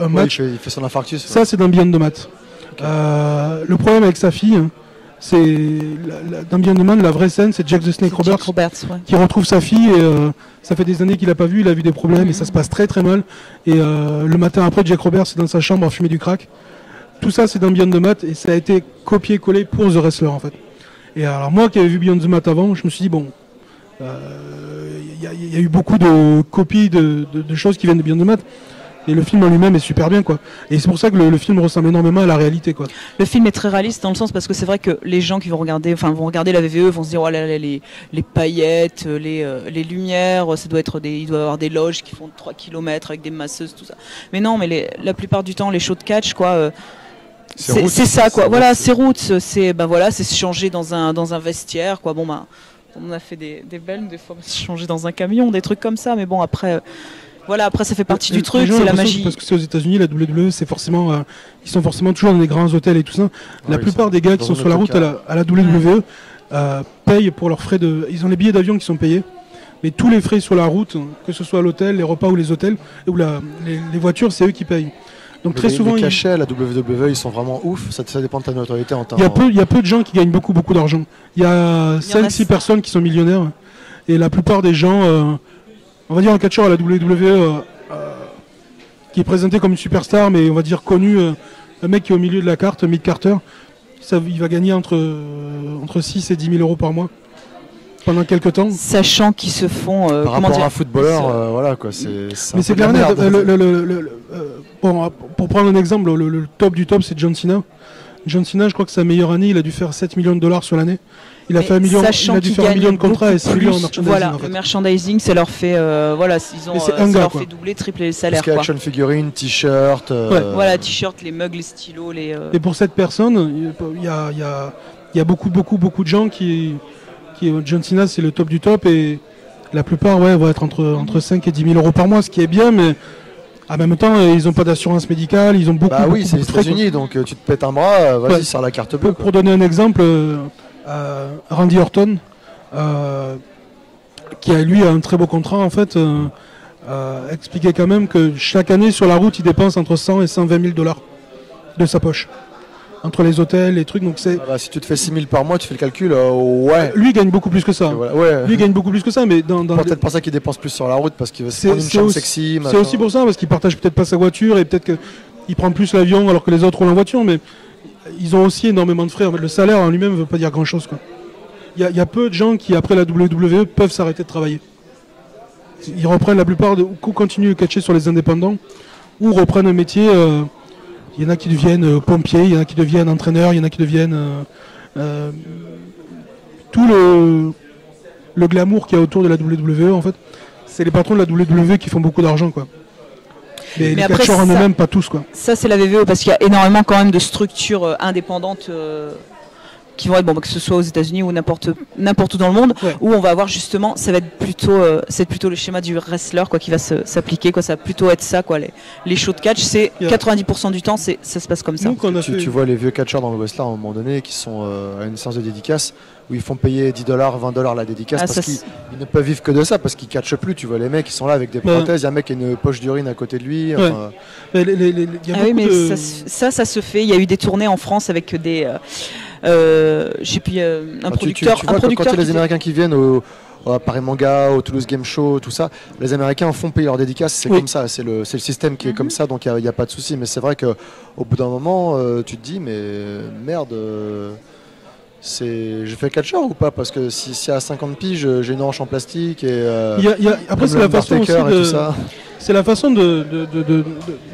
Un match. Il fait son infarctus. Ça c'est dans Beyond the Mat. Okay. Le problème avec sa fille, c'est dans Beyond the Mat, la vraie scène, c'est Jack the Snake Roberts qui retrouve sa fille et ça fait des années qu'il l'a pas vu, il a vu des problèmes et ça se passe très très mal. Et le matin après, Jack Roberts est dans sa chambre à fumer du crack. Tout ça c'est dans Beyond the Mat et ça a été copié-collé pour The Wrestler en fait. Et alors moi qui avais vu Beyond the Mat avant, je me suis dit bon, y a eu beaucoup de copies de choses qui viennent de Beyond the Mat. Et le film en lui-même est super bien quoi. Et c'est pour ça que le film ressemble énormément à la réalité quoi. Le film est très réaliste dans le sens parce que c'est vrai que les gens qui vont regarder la VVE vont se dire oh là là les paillettes, les lumières, ça doit être il doit y avoir des loges qui font 3 km avec des masseuses tout ça. Mais non, mais la plupart du temps les shows de catch quoi. C'est ça quoi. Voilà, c'est roots, c'est c'est se changer dans un vestiaire quoi. Bon on a fait des belles des fois se changer dans un camion, des trucs comme ça mais bon après après ça fait partie du truc, c'est la magie. Parce que c'est aux États-Unis, la WWE, c'est forcément, ils sont forcément toujours dans des grands hôtels et tout ça. La plupart des gars qui sont sur la route à la WWE payent pour leurs frais ils ont les billets d'avion qui sont payés, mais tous les frais sur la route, que ce soit l'hôtel, les repas ou les hôtels ou les voitures, c'est eux qui payent. Donc très souvent, les cachets à la WWE, ils sont vraiment ouf. Ça dépend de ta notoriété en temps. Il y a peu de gens qui gagnent beaucoup d'argent. Il y a 5-6 personnes qui sont millionnaires et la plupart des gens. On va dire un catcheur à la WWE qui est présenté comme une superstar, mais on va dire connu, un mec qui est au milieu de la carte, Mick Carter, il va gagner entre 6 et 10 000 euros par mois pendant quelques temps. Sachant qu'ils se font... par rapport à un footballeur, voilà quoi. Mais c'est clair, pour prendre un exemple, le top du top, c'est John Cena. John Cena, je crois que sa meilleure année, il a dû faire 7 millions de dollars sur l'année. Il a fait il a dû faire 1 million de contrats et 6 millions en merchandising. Voilà, en fait. Le merchandising, ça leur fait, fait doubler, tripler les salaires. Parce qu'il y a action figurines, t-shirt. Voilà, t-shirt, les mugs, les stylos, Et pour cette personne, il y a beaucoup de gens qui John Cena, c'est le top du top et la plupart, vont être entre 5 et 10 000 euros par mois, ce qui est bien, mais. En même temps, ils n'ont pas d'assurance médicale, ils ont beaucoup. Bah oui, c'est les États-Unis, donc tu te pètes un bras, vas-y, sers la carte bleue. Pour donner un exemple, Randy Orton, qui a lui un très beau contrat en fait, expliquait quand même que chaque année sur la route, il dépense entre 100 et 120 000 dollars de sa poche. Entre les hôtels, les trucs, donc c'est. Si tu te fais 6 000 par mois, tu fais le calcul, ouais. Lui il gagne beaucoup plus que ça. Lui il gagne beaucoup plus que ça, mais peut-être pour ça qu'il dépense plus sur la route parce qu'il veut se prendre une chambre sexy. C'est aussi pour ça parce qu'il partage peut-être pas sa voiture et peut-être qu'il prend plus l'avion alors que les autres roulent en voiture, mais ils ont aussi énormément de frais. En fait, le salaire en lui-même ne veut pas dire grand-chose quoi. Il y a peu de gens qui après la WWE peuvent s'arrêter de travailler. Ils reprennent la plupart ou continuent de catcher sur les indépendants ou reprennent un métier. Il y en a qui deviennent pompiers, il y en a qui deviennent entraîneurs, il y en a qui deviennent... tout le glamour qu'il y a autour de la WWE, en fait, c'est les patrons de la WWE qui font beaucoup d'argent, quoi. Mais les catcheurs en eux-mêmes, pas tous, quoi. Ça, c'est la VVE, parce qu'il y a énormément quand même de structures indépendantes qui vont être, que ce soit aux États-Unis ou n'importe où dans le monde, où on va avoir justement, ça va être plutôt le schéma du wrestler quoi, qui va s'appliquer, quoi. Ça va plutôt être ça, quoi. Les shows de catch, c'est 90% du temps, ça se passe comme ça. Tu vois les vieux catcheurs dans le wrestler à un moment donné qui sont à une séance de dédicace où ils font payer $10, $20 la dédicace parce qu'ils ne peuvent vivre que de ça, parce qu'ils catchent plus. Tu vois les mecs qui sont là avec des prothèses, il y a un mec qui a une poche d'urine à côté de lui. Enfin... ça se fait. Il y a eu des tournées en France avec des... j'ai puis un producteur. Quand il y a les Américains qui viennent à Paris Manga, au Toulouse Game Show, tout ça, les Américains font payer leurs dédicaces, c'est comme ça, c'est le système qui est comme ça, donc il n'y a pas de souci. Mais c'est vrai qu'au bout d'un moment, tu te dis, mais merde, je fais catcheur ou pas? Parce que si à 50 piges, j'ai une hanche en plastique et. Après, c'est la façon aussi c'est la façon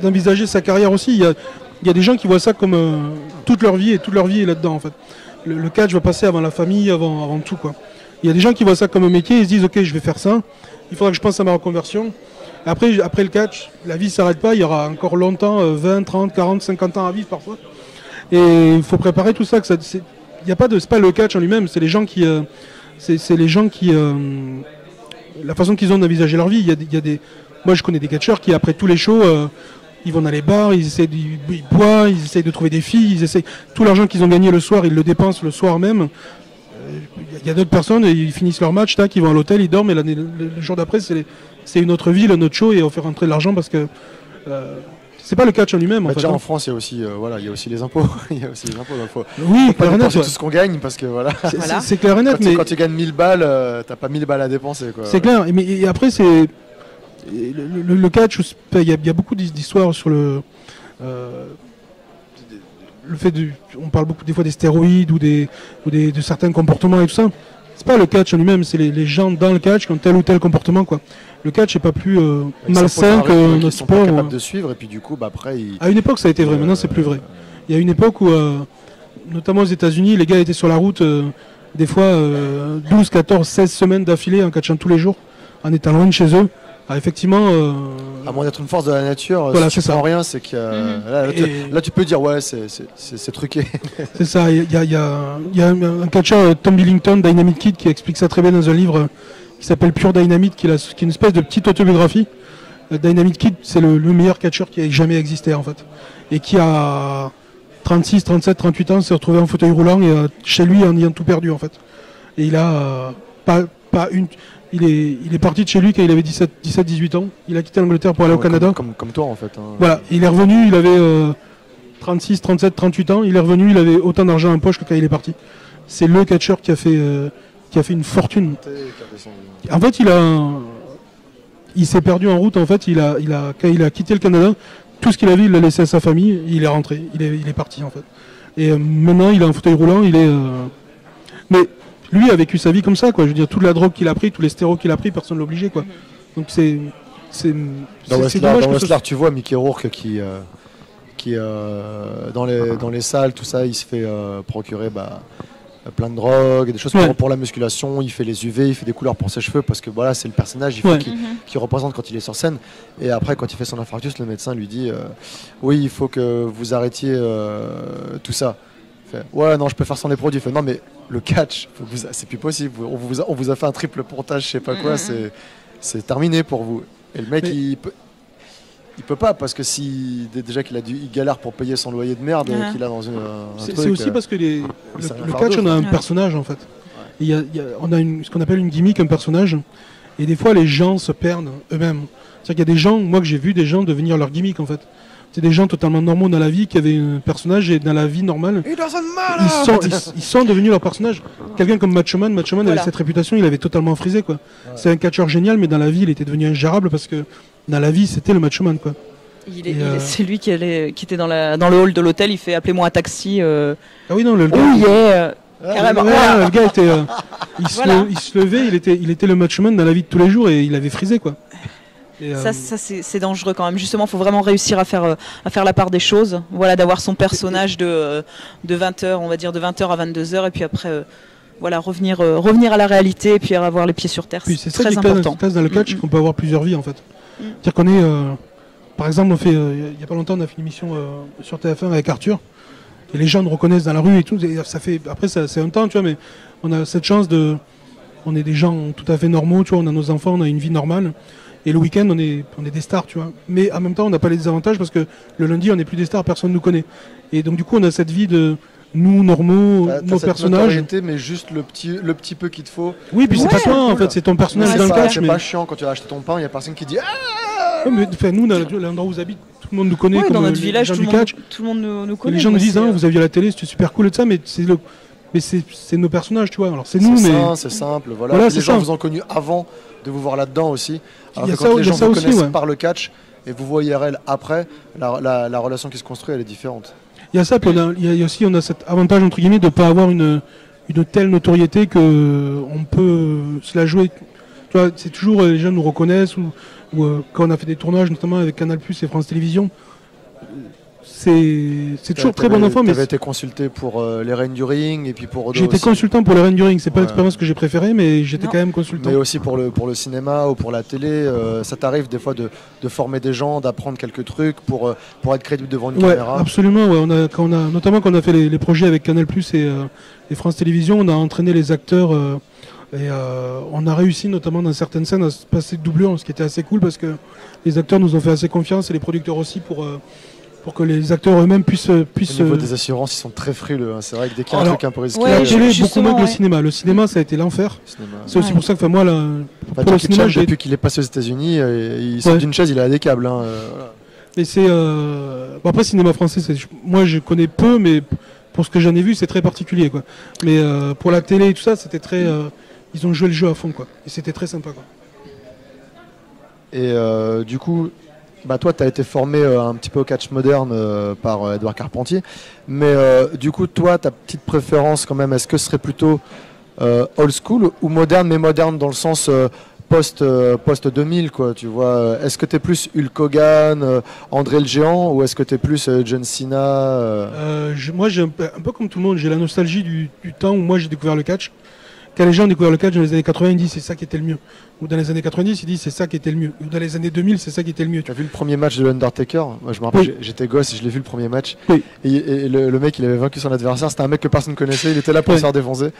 d'envisager sa carrière aussi. Il y a des gens qui voient ça comme toute leur vie est là-dedans en fait. Le catch va passer avant la famille, avant tout quoi. Il y a des gens qui voient ça comme un métier, ils se disent ok je vais faire ça, il faudra que je pense à ma reconversion. Après le catch, la vie ne s'arrête pas, il y aura encore longtemps, 20, 30, 40, 50 ans à vivre parfois. Et il faut préparer tout ça. C'est pas le catch en lui-même, c'est les gens qui... la façon qu'ils ont d'envisager leur vie. Moi je connais des catcheurs qui après tous les shows... ils vont dans les bars, ils boivent, ils essayent de trouver des filles, tout l'argent qu'ils ont gagné le soir, ils le dépensent le soir même. Il y a d'autres personnes, ils finissent leur match, tac, ils vont à l'hôtel, ils dorment, et le jour d'après, c'est une autre ville, un autre show, et on fait rentrer de l'argent parce que c'est pas le catch en lui-même. Déjà en France, il y a aussi, il y a aussi les impôts. Il y a aussi les impôts. Oui, clair et net. Tout ce qu'on gagne, parce que voilà. C'est clair et net. Quand tu gagnes 1000 balles, t'as pas 1000 balles à dépenser. C'est clair, et après, c'est. Le catch, il y a beaucoup d'histoires sur le fait on parle beaucoup des fois des stéroïdes ou de certains comportements et tout ça. C'est pas le catch en lui-même, c'est les gens dans le catch qui ont tel ou tel comportement quoi. Le catch n'est pas plus malsain que notre sport. Ils sont pas capables de suivre et puis du coup après. À une époque ça a été vrai, maintenant c'est plus vrai. Il y a une époque où, notamment aux États-Unis, les gars étaient sur la route des fois 12, 14, 16 semaines d'affilée en catchant tous les jours, en étant loin de chez eux. Ah, effectivement. À moins d'être une force de la nature, voilà, si tu prends rien, c'est que là tu peux dire ouais, c'est truqué. C'est ça. Il y a un catcheur, Tom Billington, Dynamite Kid, qui explique ça très bien dans un livre qui s'appelle Pure Dynamite, qui est une espèce de petite autobiographie. Dynamite Kid, c'est le meilleur catcheur qui ait jamais existé en fait, et qui a 36, 37, 38 ans, s'est retrouvé en fauteuil roulant et chez lui en ayant tout perdu en fait. Et il a pas une. Il est parti de chez lui quand il avait 17-18 ans. Il a quitté l'Angleterre pour aller au Canada. Comme toi en fait. Hein. Voilà, il est revenu, il avait 36, 37, 38 ans. Il est revenu, il avait autant d'argent en poche que quand il est parti. C'est le catcheur qui a fait une fortune. En fait, il s'est perdu en route. En fait, quand il a quitté le Canada, tout ce qu'il avait, il l'a laissé à sa famille. Il est rentré, il est parti en fait. Et maintenant, il est en fauteuil roulant. Mais lui a vécu sa vie comme ça, quoi. Je veux dire, toute la drogue qu'il a pris, tous les stéroïdes qu'il a pris, personne ne l'a obligé, quoi. Donc dans Wrestler, tu vois Mickey Rourke qui dans les salles, tout ça, il se fait procurer plein de drogues, des choses pour la musculation. Il fait les UV, il fait des couleurs pour ses cheveux parce que voilà, c'est le personnage qu'il représente quand il est sur scène. Et après, quand il fait son infarctus, le médecin lui dit oui, il faut que vous arrêtiez tout ça. Ouais, non, je peux faire sans les produits. Il fait, non, mais le catch, c'est plus possible. On vous a fait un triple pontage, je sais pas quoi, c'est terminé pour vous. Et le mec, il peut pas, parce que déjà il galère pour payer son loyer de merde qu'il a dans un truc. C'est aussi parce que le catch, on a un personnage en fait. On a ce qu'on appelle une gimmick, un personnage. Et des fois, les gens se perdent eux-mêmes. C'est-à-dire qu'il y a des gens, moi que j'ai vu des gens devenir leur gimmick en fait. C'est des gens totalement normaux dans la vie qui avaient un personnage et dans la vie normale, ils sont devenus leur personnage. Quelqu'un comme Macho Man avait cette réputation, il avait totalement frisé quoi. Ouais. C'est un catcheur génial, mais dans la vie il était devenu ingérable parce que dans la vie c'était le Macho Man quoi. C'est lui qui était dans le hall de l'hôtel, il fait appelez-moi un taxi. Ah oui non le gars. Carrément. Le gars était, il se levait, il était le Macho Man dans la vie de tous les jours et il avait frisé quoi. Ça c'est dangereux quand même. Justement, il faut vraiment réussir à faire la part des choses. Voilà, d'avoir son personnage de 20h, on va dire de 20h à 22h, et puis après, revenir à la réalité et puis avoir les pieds sur terre. C'est très important. C'est dans le catch qu'on peut avoir plusieurs vies en fait. C'est-à-dire qu'on est, par exemple, il y a pas longtemps, on a fait une émission sur TF1 avec Arthur, et les gens nous reconnaissent dans la rue et tout. Et après, c'est un temps, tu vois, mais on a cette chance on est des gens tout à fait normaux, tu vois, on a nos enfants, on a une vie normale. Et le week-end, on est des stars, tu vois. Mais en même temps, on n'a pas les désavantages parce que le lundi, on n'est plus des stars, personne ne nous connaît. Et donc, du coup, on a cette vie de nous, normaux, nos personnages. Mais juste le petit peu qu'il te faut. Oui, puis c'est pas toi, en fait, c'est ton personnage dans le catch. C'est pas chiant quand tu vas acheter ton pain, il n'y a personne qui dit ah. Ouais, mais nous, l'endroit où vous habitez, tout le monde nous connaît. Ouais, comme dans notre village, tout le monde nous connaît. Et les gens nous disent, vous avez vu à la télé, c'était super cool et tout ça, mais mais c'est nos personnages, tu vois. Alors c'est nous, mais c'est simple, voilà. Les gens vous ont connu avant de vous voir là-dedans aussi. Alors que quand les gens vous connaissent par le catch et vous voyez IRL après, la relation qui se construit, elle est différente. Il y a ça, puis il y a aussi cet avantage entre guillemets de ne pas avoir une telle notoriété que on peut se la jouer. Tu vois, c'est toujours les gens nous reconnaissent ou quand on a fait des tournages, notamment avec Canal+ et France Télévisions. C'est toujours très bon enfant. Tu avais été consulté pour les Reines du Ring et puis pour Odo. J'ai été consultant pour les Reines du Ring. C'est pas l'expérience que j'ai préférée, mais j'étais quand même consultant. Mais aussi pour le cinéma ou pour la télé, ça t'arrive des fois de former des gens, d'apprendre quelques trucs pour être crédible devant une caméra. Absolument. Ouais. Notamment quand on a fait les projets avec Canal+ et France Télévisions, on a entraîné les acteurs et on a réussi notamment dans certaines scènes à se passer de doublure, ce qui était assez cool parce que les acteurs nous ont fait assez confiance et les producteurs aussi pour que les acteurs eux-mêmes puissent... Au niveau des assurances, ils sont très frileux. Hein. C'est vrai que dès qu'il y a un truc un peu risqué... La télé, beaucoup moins que le cinéma. Le cinéma, ça a été l'enfer. C'est aussi pour ça que moi, pour le cinéma, depuis qu'il est passé aux États-Unis, il sort d'une chaise, il a des câbles. Hein. Et c'est... après, cinéma français, moi, je connais peu, mais pour ce que j'en ai vu, c'est très particulier. Quoi. Mais pour la télé et tout ça, c'était très... ils ont joué le jeu à fond. Quoi. Et c'était très sympa. Quoi. Et du coup... toi, tu as été formé un petit peu au catch moderne par Edouard Carpentier. Mais du coup, toi, ta petite préférence quand même, est-ce que ce serait plutôt old school ou moderne, mais moderne dans le sens post 2000, quoi, tu vois. Est-ce que tu es plus Hulk Hogan, André le Géant, ou est-ce que tu es plus John Cena Moi, j'ai un peu comme tout le monde, j'ai la nostalgie du temps où moi j'ai découvert le catch. Quand les gens ont découvert le catch dans les années 90, c'est ça qui était le mieux. Ou dans les années 90, ils disent c'est ça qui était le mieux. Ou dans les années 2000, c'est ça qui était le mieux. Tu as vu le premier match de l'Undertaker? Moi, je me rappelle, j'étais gosse et je l'ai vu le premier match. Oui. Et le mec, il avait vaincu son adversaire. C'était un mec que personne ne connaissait. Il était là pour se faire défoncer.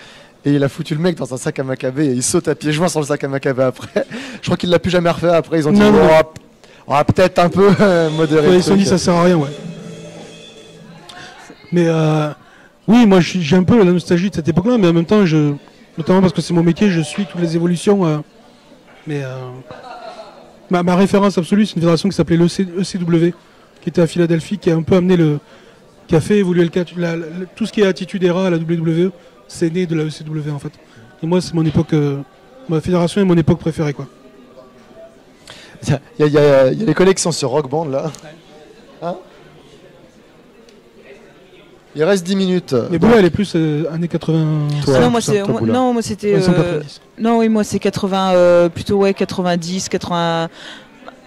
Et il a foutu le mec dans un sac à macabé et il saute à pieds joints sur le sac à macabé après. Je crois qu'il l'a plus jamais refait après. Ils ont dit on va peut-être un peu modérer. Ouais, ils se sont dit ça sert à rien, ouais. Mais oui, moi j'ai un peu la nostalgie de cette époque-là, mais en même temps, notamment parce que c'est mon métier, je suis toutes les évolutions. Ma référence absolue, c'est une fédération qui s'appelait l'ECW, qui était à Philadelphie, qui a un peu amené qui a fait évoluer le catch. Tout ce qui est attitude era à la WWE, c'est né de la ECW en fait. Et moi, c'est mon époque, ma fédération est mon époque préférée, quoi. Il y a les collègues qui sont sur Rock Band là. Hein, il reste 10 minutes. Mais bon, elle est plus années 80. Non, moi c'était. Non, oui, moi c'est 80, plutôt 90, 80.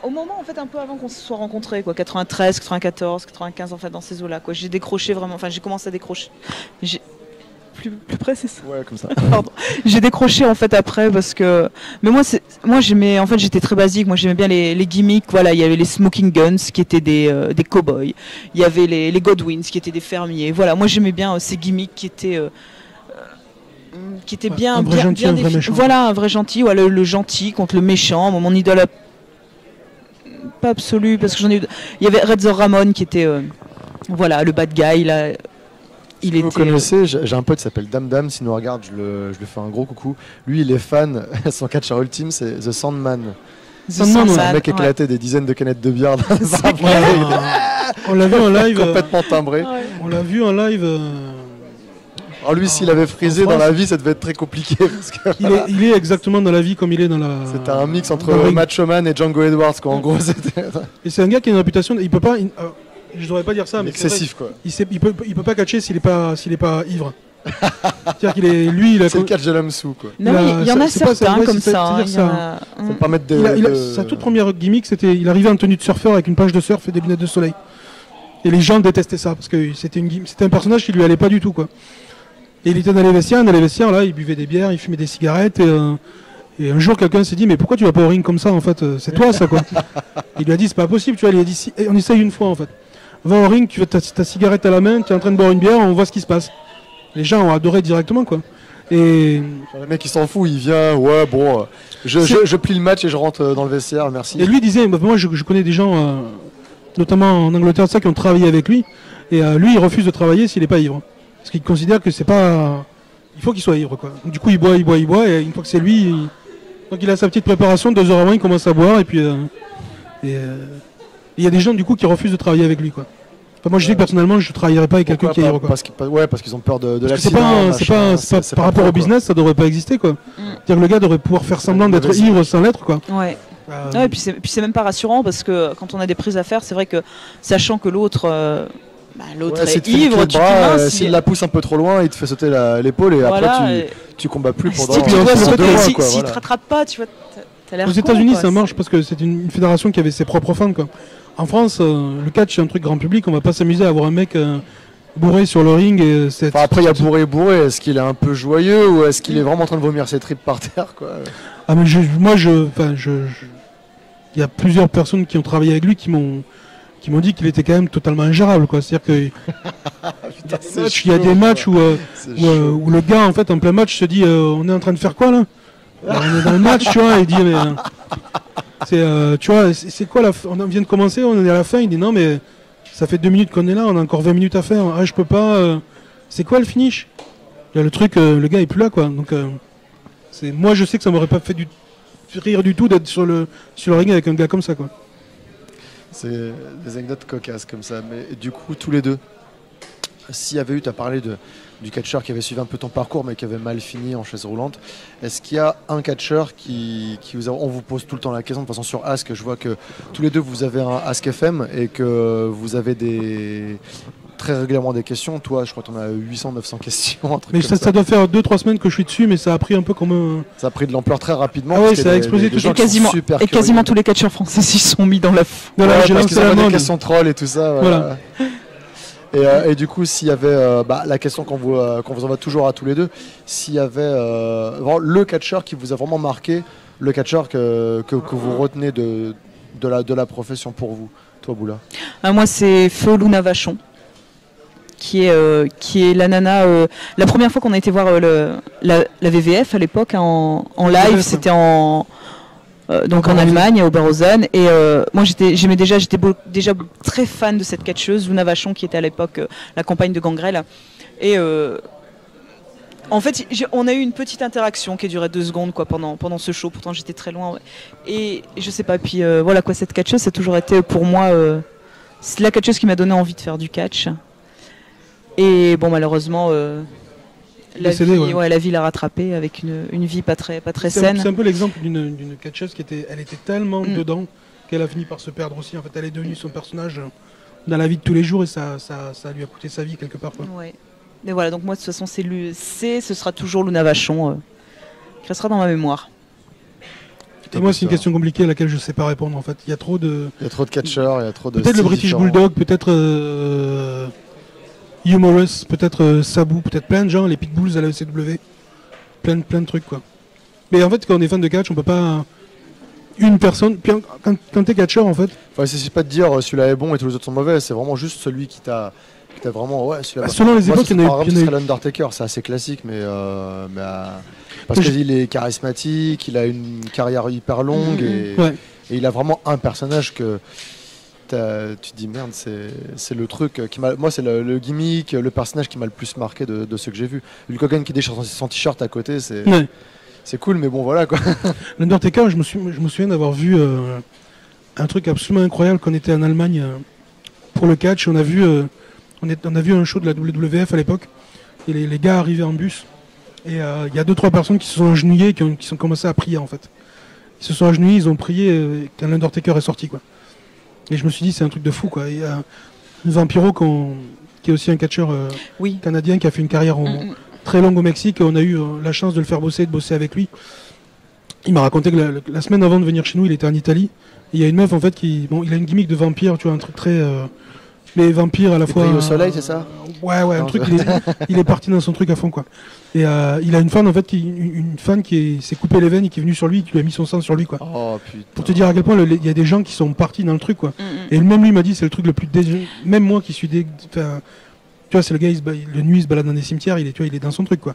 Au moment, en fait, un peu avant qu'on se soit rencontrés, quoi. 93, 94, 95, en fait, dans ces eaux-là, quoi. J'ai décroché vraiment. Enfin, j'ai commencé à décrocher. Plus près, c'est ça. Ouais, comme ça. Pardon. J'ai décroché en fait après parce que. Mais moi j'aimais. En fait, j'étais très basique. Moi, j'aimais bien les gimmicks. Voilà, il y avait les Smoking Guns qui étaient des cow-boys. Il y avait les Godwins qui étaient des fermiers. Voilà, moi j'aimais bien ces gimmicks qui étaient bien définis. Voilà, un vrai gentil. Ouais, le gentil contre le méchant. Mon idole pas absolue parce que j'en ai eu. Il y avait Razor Ramon qui était voilà le bad guy là. Vous connaissez, j'ai un pote qui s'appelle Dam Dam, s'il nous regarde, je lui fais un gros coucou. Lui, il est fan, son catcheur ultime, c'est The Sandman. Un mec éclaté des dizaines de canettes de bière. On l'a vu en live. Complètement timbré. On l'a vu en live. Alors lui, s'il avait frisé dans la vie, ça devait être très compliqué. Parce que, il est exactement dans la vie comme il est dans la... C'était un mix entre Macho Man et Django Edwards, quoi. En gros, c'était... Et c'est un gars qui a une réputation, il peut pas... je devrais pas dire ça, mais excessif, quoi. Il peut pas catcher s'il est pas ivre. C'est-à-dire qu'il est lui, c'est le catch de l'homme sous, quoi. Non, il y en a certains comme ça. Faut pas mettre sa toute première gimmick, c'était il arrivait en tenue de surfeur avec une page de surf et des lunettes de soleil. Et les gens détestaient ça parce que c'était un personnage qui lui allait pas du tout, quoi. Et il était dans les vestiaires là, il buvait des bières, il fumait des cigarettes et un jour quelqu'un s'est dit mais pourquoi tu vas pas au ring comme ça en fait, c'est toi ça, quoi. Il lui a dit c'est pas possible, tu vois, il a dit on essaye une fois en fait. Va au ring, tu as ta cigarette à la main, tu es en train de boire une bière, on voit ce qui se passe. Les gens ont adoré directement, quoi. Et le mec il s'en fout, il vient, ouais bon, je plie le match et je rentre dans le vestiaire, merci. Et lui disait, moi je connais des gens, notamment en Angleterre, ça, qui ont travaillé avec lui, et lui il refuse de travailler s'il n'est pas ivre. Parce qu'il considère que c'est pas... Il faut qu'il soit ivre, quoi. Donc, du coup il boit, et une fois que c'est lui, donc il a sa petite préparation, 2 heures avant il commence à boire, et puis... il y a des gens du coup qui refusent de travailler avec lui, quoi. Enfin, moi je dis que personnellement je travaillerais pas avec quelqu'un qui aille parce qu'ils ont peur de l'accident. C'est par rapport au business, ça devrait pas exister quoi. C'est-à-dire que le gars devrait pouvoir faire semblant d'être ivre sans l'être quoi. Ouais. Et puis c'est même pas rassurant parce que quand on a des prises à faire, c'est vrai que sachant que l'autre est ivre, tu te s'il la pousse un peu trop loin, il te fait sauter l'épaule et après tu combats plus pendant. Si tu dois sauter, s'il te rattrape pas, tu vois, t'as l'air. Aux États-Unis ça marche parce que c'est une fédération qui avait ses propres fans quoi. En France, le catch c'est un truc grand public, on va pas s'amuser à avoir un mec bourré sur le ring. Et après il y a bourré. Est-ce qu'il est un peu joyeux ou est-ce qu'il est vraiment en train de vomir ses tripes par terre quoi? Ah mais il y a plusieurs personnes qui ont travaillé avec lui qui m'ont dit qu'il était quand même totalement ingérable quoi. C'est-à-dire que il y a des matchs où le gars en fait en plein match se dit on est en train de faire quoi là? Alors, on est dans le match tu vois, il dit mais tu vois c'est quoi on vient de commencer, on est à la fin, il dit non mais ça fait 2 minutes qu'on est là, on a encore 20 minutes à faire. Ah je peux pas c'est quoi le finish? Là, le truc le gars est plus là quoi. Donc moi je sais que ça m'aurait pas fait rire du tout d'être sur le ring avec un gars comme ça quoi. C'est des anecdotes cocasses comme ça. Mais du coup, tous les deux, s'il y avait eu, tu as parlé du catcheur qui avait suivi un peu ton parcours mais qui avait mal fini en chaise roulante, est-ce qu'il y a un catcheur qui vous a... On vous pose tout le temps la question, de toute façon sur Ask, je vois que tous les deux vous avez un Ask FM et que vous avez très régulièrement des questions. Toi, je crois que tu en as 800-900 questions. Mais ça doit faire 2-3 semaines que je suis dessus, mais ça a pris un peu comme... Ça a pris de l'ampleur très rapidement. Ah ouais, ça a explosé tout de suite. Et quasiment tous les catcheurs français s'y sont mis dans la... J'ai lancé des questions troll et tout ça. Voilà. Et du coup, s'il y avait la question qu'on vous envoie toujours à tous les deux, s'il y avait le catcheur qui vous a vraiment marqué, le catcheur que vous retenez de la profession pour vous, toi Boula. Moi, c'est Feu Luna Vachon. Qui est la nana. La première fois qu'on a été voir la VVF à l'époque en live, c'était en Allemagne, à Oberhausen. Et moi j'étais déjà très fan de cette catcheuse, Luna Vachon, qui était à l'époque la compagne de Gangrel. Et en fait, on a eu une petite interaction qui a duré 2 secondes quoi, pendant ce show. Pourtant j'étais très loin. Ouais. Et je sais pas. Puis voilà quoi, cette catcheuse, ça a toujours été pour moi c'est la catcheuse qui m'a donné envie de faire du catch. Et bon, malheureusement, la vie l'a rattrapée avec une vie pas très saine. C'est un peu l'exemple d'une catcheuse elle était tellement dedans qu'elle a fini par se perdre aussi. En fait, elle est devenue son personnage dans la vie de tous les jours et ça lui a coûté sa vie quelque part. Quoi. Ouais. Et voilà, donc moi de toute façon, ce sera toujours Luna Vachon qui restera dans ma mémoire. Et moi, c'est une question compliquée à laquelle je ne sais pas répondre en fait. Il y a trop de catcheurs, il y a trop de. Peut-être le British Bulldog, peut-être. Humorous, peut-être Sabu, peut-être plein de gens, les Pitbulls à la ECW, plein de trucs quoi. Mais en fait quand on est fan de catch, on peut pas une personne, puis quand t'es catcheur en fait. Enfin, c'est pas de dire celui-là est bon et tous les autres sont mauvais, c'est vraiment juste celui qui t'a vraiment celui-là. Selon les époques, il y en a. Ce serait l'Undertaker, c'est assez classique, mais parce qu'il est charismatique, il a une carrière hyper longue et il a vraiment un personnage que tu te dis merde, c'est le truc qui m'a. Moi, c'est le gimmick, le personnage qui m'a le plus marqué de ce que j'ai vu. Hulk Hogan qui déchire son t-shirt à côté, c'est cool, mais bon, voilà quoi. L'Undertaker, je me souviens d'avoir vu un truc absolument incroyable quand on était en Allemagne pour le catch. On a vu un show de la WWF à l'époque, et les gars arrivaient en bus, et il y a 2-3 personnes qui se sont agenouillées, qui sont commencé à prier en fait. Ils se sont agenouillés, ils ont prié quand l'Undertaker est sorti quoi. Et je me suis dit, c'est un truc de fou, quoi. Il y a Vampiro, qui est aussi un catcheur canadien, qui a fait une carrière très longue au Mexique. On a eu la chance de le faire bosser, de bosser avec lui. Il m'a raconté que la semaine avant de venir chez nous, il était en Italie. Et il y a une meuf, en fait, il a une gimmick de vampire, tu vois, un truc très... mais vampire à la fois... au soleil, c'est ça? Ouais, un truc, il est parti dans son truc à fond, quoi. Et il a une fan, en fait, une fan qui s'est coupé les veines et qui est venue sur lui, qui lui a mis son sang sur lui, quoi. Oh, putain. Pour te dire à quel point il y a des gens qui sont partis dans le truc, quoi. Et même lui m'a dit, c'est le truc le plus même moi qui suis tu vois, c'est le gars, le nuit, il se balade dans des cimetières, il est dans son truc, quoi.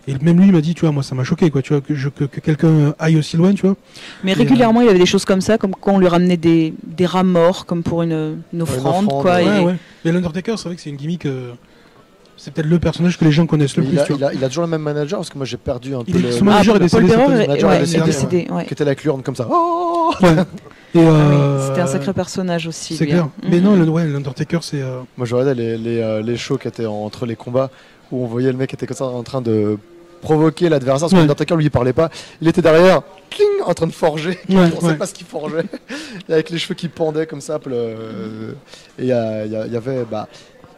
Et même lui m'a dit, tu vois, moi ça m'a choqué, quoi, tu vois, que quelqu'un aille aussi loin, tu vois. Mais régulièrement, il y avait des choses comme ça, comme quand on lui ramenait des rats morts, comme pour une offrande, quoi. Ouais. Mais l'Undertaker, c'est vrai que c'est une gimmick. c'est peut-être le personnage que les gens connaissent le plus. Il a toujours le même manager, parce que moi j'ai perdu un peu son manager est décédé. Il est décédé. Qui était avec l'urne comme ça. C'était un sacré personnage aussi. C'est clair. Mais non, l'Undertaker, c'est. Moi je regardais les shows qui étaient entre les combats où on voyait le mec qui était comme ça en train de provoquer l'adversaire, parce que l'Undertaker lui il parlait pas. Il était derrière, en train de forger. On sait pas ce qu'il forgeait. Avec les cheveux qui pendaient comme ça. Et il y avait.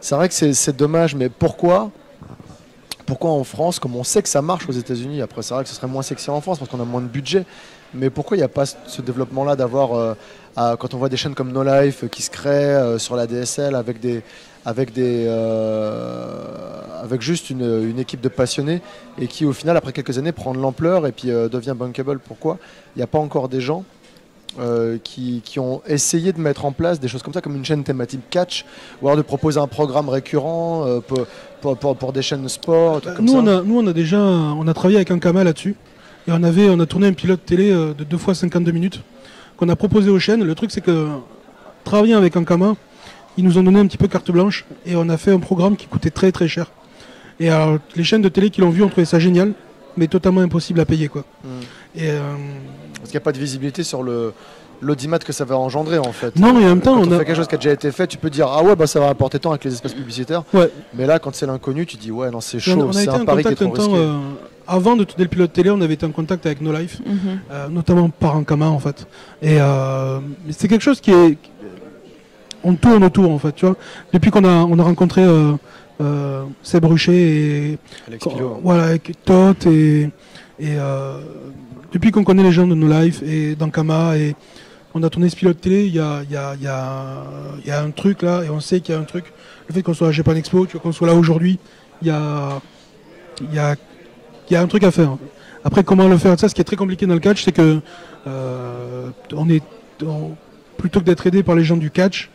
C'est vrai que c'est dommage, mais pourquoi en France, comme on sait que ça marche aux États-Unis, après c'est vrai que ce serait moins sexy en France parce qu'on a moins de budget, mais pourquoi il n'y a pas ce développement-là d'avoir, quand on voit des chaînes comme No Life qui se créent sur la DSL avec juste une équipe de passionnés et qui au final après quelques années prend de l'ampleur et puis devient bankable. Pourquoi il n'y a pas encore des gens qui ont essayé de mettre en place des choses comme ça, comme une chaîne thématique catch, ou alors de proposer un programme récurrent pour des chaînes sport, comme ça. Nous on a travaillé avec Ankama là-dessus, et on a tourné un pilote télé de 2 fois 52 minutes qu'on a proposé aux chaînes. Le truc c'est que travaillant avec Ankama, ils nous ont donné un petit peu carte blanche, et on a fait un programme qui coûtait très très cher. Et alors les chaînes de télé qui l'ont vu ont trouvé ça génial, mais totalement impossible à payer, quoi. Parce qu'il n'y a pas de visibilité sur l'audimat que ça va engendrer en fait. Non, mais en même temps, quand on fait quelque chose qui a déjà été fait, tu peux dire ah ouais ça va apporter tant avec les espaces publicitaires. Ouais. Mais là, quand c'est l'inconnu, tu dis ouais non c'est chaud, c'est un pari qui est trop risqué. Avant de tourner le pilote télé, on avait été en contact avec No Life, notamment par Ankama en fait. Et c'est quelque chose on tourne autour en fait, tu vois. Depuis qu'on a rencontré Seb Ruchet et Alex Pilot, avec Toth et depuis qu'on connaît les gens de No Life et d'Ankama et on a tourné ce pilote télé, il y a un truc là, et on sait qu'il y a un truc. Le fait qu'on soit à Japan Expo, qu'on soit là aujourd'hui, il y a un truc à faire. Après, comment le faire? Ça, ce qui est très compliqué dans le catch, c'est que plutôt que d'être aidé par les gens du catch,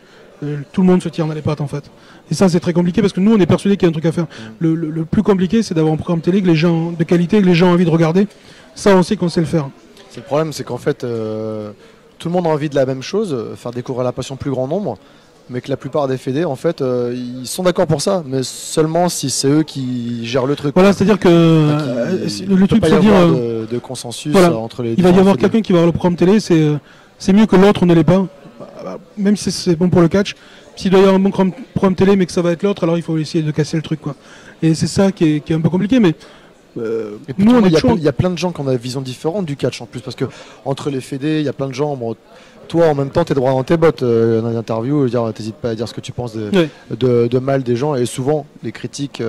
tout le monde se tire dans les pattes en fait. Et ça c'est très compliqué parce que nous on est persuadés qu'il y a un truc à faire. Le plus compliqué c'est d'avoir un programme télé que les gens de qualité, que les gens ont envie de regarder. Ça on sait qu'on sait le faire. Le problème c'est qu'en fait tout le monde a envie de la même chose, faire découvrir la passion plus grand nombre, mais que la plupart des fédés en fait ils sont d'accord pour ça, mais seulement si c'est eux qui gèrent le truc. Voilà, c'est-à-dire que le truc c'est dire de consensus entre les. Il va y avoir quelqu'un qui va avoir le programme télé, c'est mieux que l'autre ne l'ait pas. Même si c'est bon pour le catch, s'il doit y avoir un bon programme télé mais que ça va être l'autre, alors il faut essayer de casser le truc, quoi. Et c'est ça qui est un peu compliqué, mais nous on il y a plein de gens qui ont des visions différentes du catch en plus, parce que entre les fédés il y a plein de gens, toi en même temps t'es droit dans tes bottes dans une interview, t'hésites pas à dire ce que tu penses de mal des gens, et souvent les critiques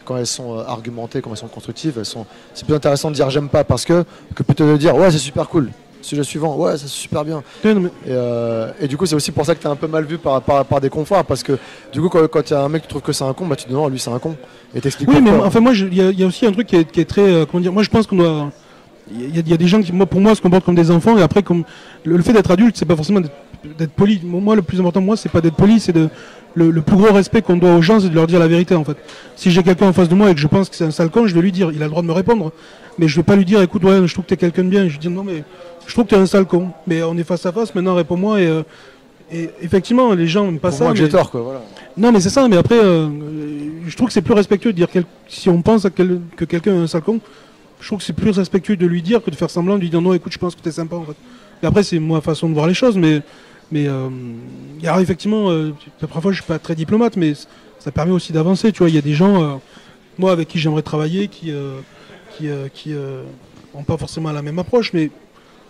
quand elles sont argumentées, quand elles sont constructives, c'est plus intéressant de dire j'aime pas que plutôt de dire ouais c'est super cool. Sujet suivant, ouais, ça c'est super bien. Et du coup, c'est aussi pour ça que t'es un peu mal vu par des confrères, parce que du coup, quand il y a un mec qui trouve que c'est un con, tu te dis non, lui c'est un con. Et t'expliques pourquoi. Oui, mais enfin, moi, il y a aussi un truc qui est très. Comment dire, moi, je pense qu'on doit. Il y a des gens qui, pour moi, se comportent comme des enfants, et après, comme le fait d'être adulte, c'est pas forcément d'être poli. Moi, le plus important, c'est pas d'être poli, c'est le plus gros respect qu'on doit aux gens, c'est de leur dire la vérité, en fait. Si j'ai quelqu'un en face de moi et que je pense que c'est un sale con, je vais lui dire, il a le droit de me répondre. Mais je vais pas lui dire, écoute, ouais, je trouve que t'es quelqu'un de bien. Et je vais dire, non, mais je trouve que t'es un sale con. Mais on est face à face, maintenant, réponds-moi. Et effectivement, les gens n'aiment pas ça. Moi, j'ai tort, quoi, voilà. Non, mais c'est ça, mais après, je trouve que c'est plus respectueux de dire si on pense que quelqu'un est un sale con, je trouve que c'est plus respectueux de lui dire que de faire semblant, de lui dire non, écoute, je pense que t'es sympa, en fait. Et après, c'est ma façon de voir les choses, mais effectivement, parfois, je suis pas très diplomate, mais ça permet aussi d'avancer, tu vois. Il y a des gens, moi, avec qui j'aimerais travailler, qui n'ont pas forcément la même approche, mais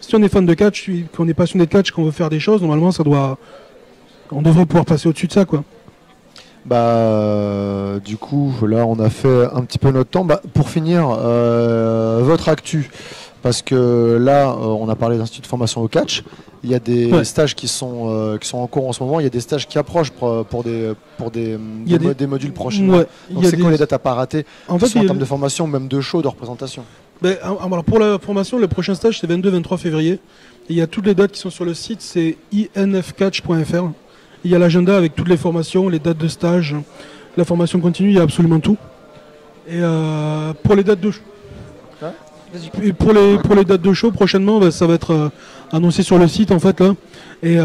si on est fan de catch, qu'on est passionné de catch, qu'on veut faire des choses, normalement, on devrait pouvoir passer au-dessus de ça, quoi. Du coup, là, on a fait un petit peu notre temps. Pour finir, votre actu, parce que là, on a parlé d'institut de formation au catch. Il y a des stages qui sont en cours en ce moment. Il y a des stages qui approchent pour des modules prochainement. Ouais, donc, c'est quoi les dates à pas rater en termes de formation, même de show, de représentation? Alors pour la formation, le prochain stage, c'est 22-23 février. Et il y a toutes les dates qui sont sur le site, c'est infcatch.fr. Il y a l'agenda avec toutes les formations, les dates de stage, la formation continue, il y a absolument tout. Et pour les dates de show, pour les dates de show prochainement, ça va être annoncé sur le site en fait là. Et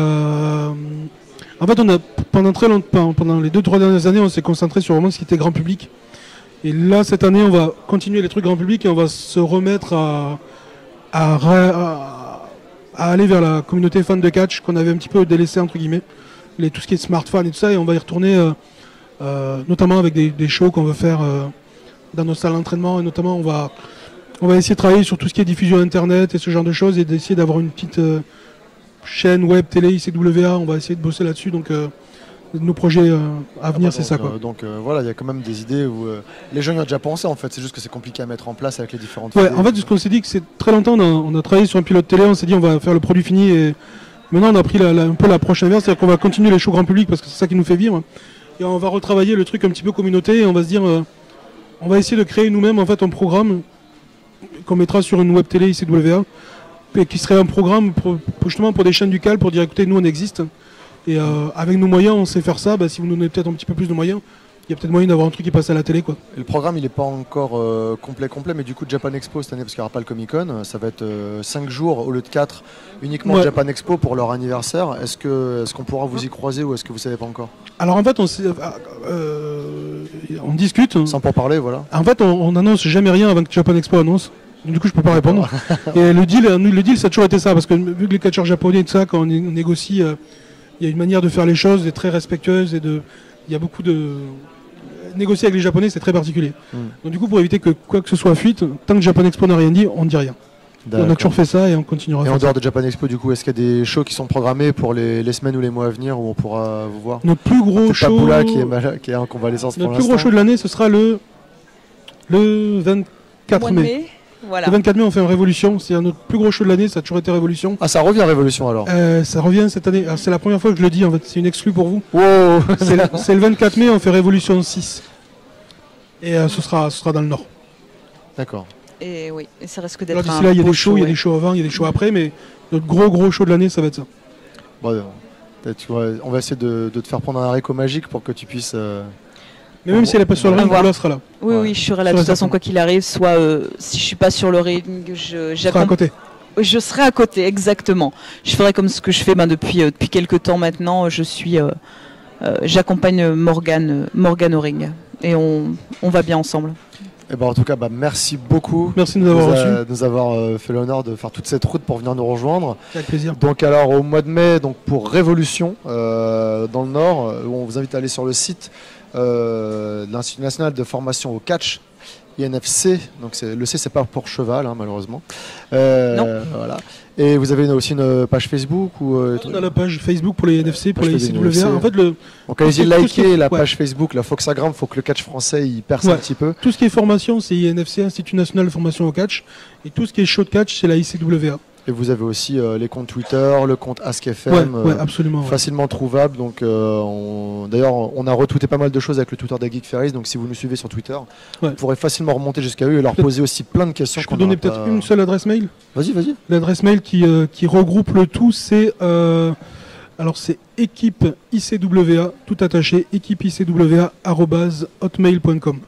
En fait, on a pendant très longtemps, pendant les 2-3 dernières années, on s'est concentré sur vraiment ce qui était grand public. Et là, cette année, on va continuer les trucs grand public et on va se remettre à aller vers la communauté fan de catch qu'on avait un petit peu délaissé entre guillemets, tout ce qui est smartphone et tout ça, et on va y retourner notamment avec des shows qu'on veut faire dans nos salles d'entraînement, et notamment on va essayer de travailler sur tout ce qui est diffusion internet et ce genre de choses, et d'essayer d'avoir une petite chaîne web télé ICWA. On va essayer de bosser là-dessus, donc nos projets à venir, c'est ça quoi. Donc voilà, il y a quand même des idées où les gens y ont déjà pensé en fait, c'est juste que c'est compliqué à mettre en place avec les différentes Ouais, idées. en fait, ce qu'on s'est dit, que c'est très longtemps, on a travaillé sur un pilote télé, on s'est dit on va faire le produit fini, et maintenant on a pris un peu l'approche inverse, c'est-à-dire qu'on va continuer les shows grand public parce que c'est ça qui nous fait vivre, et on va retravailler le truc un petit peu communauté, et on va se dire on va essayer de créer nous-mêmes en fait un programme qu'on mettra sur une web télé ICWA, et qui serait un programme justement pour des chaînes du CAL, pour dire écoutez, nous on existe, et avec nos moyens on sait faire ça, si vous nous donnez peut-être un petit peu plus de moyens, il y a peut-être moyen d'avoir un truc qui passe à la télé quoi. Et le programme il n'est pas encore complet, mais du coup Japan Expo cette année, parce qu'il n'y aura pas le Comic Con, ça va être 5 jours au lieu de 4, uniquement Japan Expo pour leur anniversaire. Est-ce qu'on pourra vous y croiser, ou est-ce que vous savez pas encore? Alors en fait on discute. Sans pour parler, voilà. En fait on n'annonce jamais rien avant que Japan Expo annonce. Du coup je peux pas répondre. Et le deal ça a toujours été ça, parce que vu que les catcheurs japonais et tout ça, quand on négocie, il y a une manière de faire les choses très respectueuse, et il y a beaucoup de... Négocier avec les Japonais, c'est très particulier. Donc du coup, pour éviter que quoi que ce soit fuite, tant que Japan Expo n'a rien dit, on ne dit rien. On a toujours fait ça et on continuera. Et en dehors de Japan Expo, du coup, est-ce qu'il y a des shows qui sont programmés pour les semaines ou les mois à venir, où on pourra vous voir? Notre plus gros show... Papoula qui est en convalescence pour l'instant. Notre plus gros show de l'année, ce sera le 24 mai. Voilà. Le 24 mai, on fait une Révolution. C'est notre plus gros show de l'année, ça a toujours été Révolution. Ah, ça revient Révolution alors? Ça revient cette année. C'est la première fois que je le dis, en fait. C'est une exclue pour vous. Wow. C'est le 24 mai, on fait Révolution 6. Et ce sera dans le Nord. D'accord. Et oui, et ça risque d'être d'ici là, il y a des shows, il y a des shows avant, il y a des shows après, mais notre gros show de l'année, ça va être ça. Bon, tu vois, on va essayer de te faire prendre un haricot magique pour que tu puisses... Mais même si elle n'est pas sur le ring, Paula sera là. Oui, oui, je serai là de toute façon, quoi qu'il arrive. Soit si je suis pas sur le ring, je serai à côté. Je serai à côté, exactement. Je ferai comme ce que je fais depuis quelques temps maintenant. J'accompagne Morgane au ring. Et on va bien ensemble. Et en tout cas, merci beaucoup. Merci de nous avoir fait l'honneur de faire toute cette route pour venir nous rejoindre. Avec plaisir. Donc alors au mois de mai, pour Révolution dans le Nord, où on vous invite à aller sur le site de l'Institut National de Formation au Catch, INFC. Donc le C, c'est pas pour cheval, malheureusement. Non. Voilà. Et vous avez aussi une page Facebook ou on a la page Facebook pour les NFC, pour les ICWA. En fait, donc allez-y liker la page Facebook, la Foxagram, il faut que le catch français il perce un petit peu. Tout ce qui est formation, c'est INFC, Institut National de Formation au Catch. Et tout ce qui est show de catch, c'est la ICWA. Et vous avez aussi les comptes Twitter, le compte AskFM, absolument, facilement trouvable. Donc, d'ailleurs, on a retweeté pas mal de choses avec le Twitter des Geek Ferries. Donc, si vous nous suivez sur Twitter, vous pourrez facilement remonter jusqu'à eux et leur poser aussi plein de questions. Je peux donner peut-être une seule adresse mail. Vas-y. L'adresse mail qui regroupe le tout, c'est c'est équipe ICWA, tout attaché, équipeicwa@hotmail.com.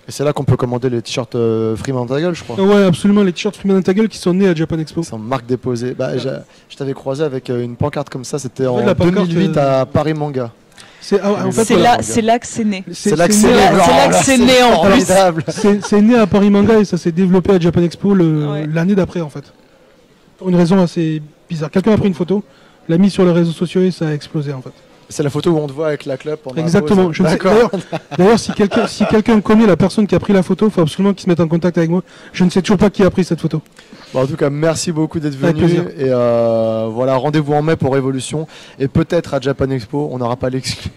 Et c'est là qu'on peut commander les t-shirts Freeman ta gueule, je crois. Ouais, absolument, les t-shirts Freeman ta gueule qui sont nés à Japan Expo. C'est en marque déposée. Je t'avais croisé avec une pancarte comme ça, c'était en 2008 à Paris Manga. C'est là que c'est né. C'est là que c'est né en plus. C'est né à Paris Manga et ça s'est développé à Japan Expo l'année d'après en fait. Pour une raison assez bizarre. Quelqu'un a pris une photo, l'a mis sur les réseaux sociaux et ça a explosé en fait. C'est la photo où on te voit avec la clope. Exactement. D'ailleurs, si quelqu'un connaît la personne qui a pris la photo, il faut absolument qu'il se mette en contact avec moi. Je ne sais toujours pas qui a pris cette photo. En tout cas, merci beaucoup d'être venu. Et voilà, rendez-vous en mai pour Révolution. Et peut-être à Japan Expo. On n'aura pas l'exclu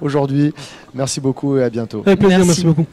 aujourd'hui. Merci beaucoup et à bientôt. Avec plaisir, merci beaucoup.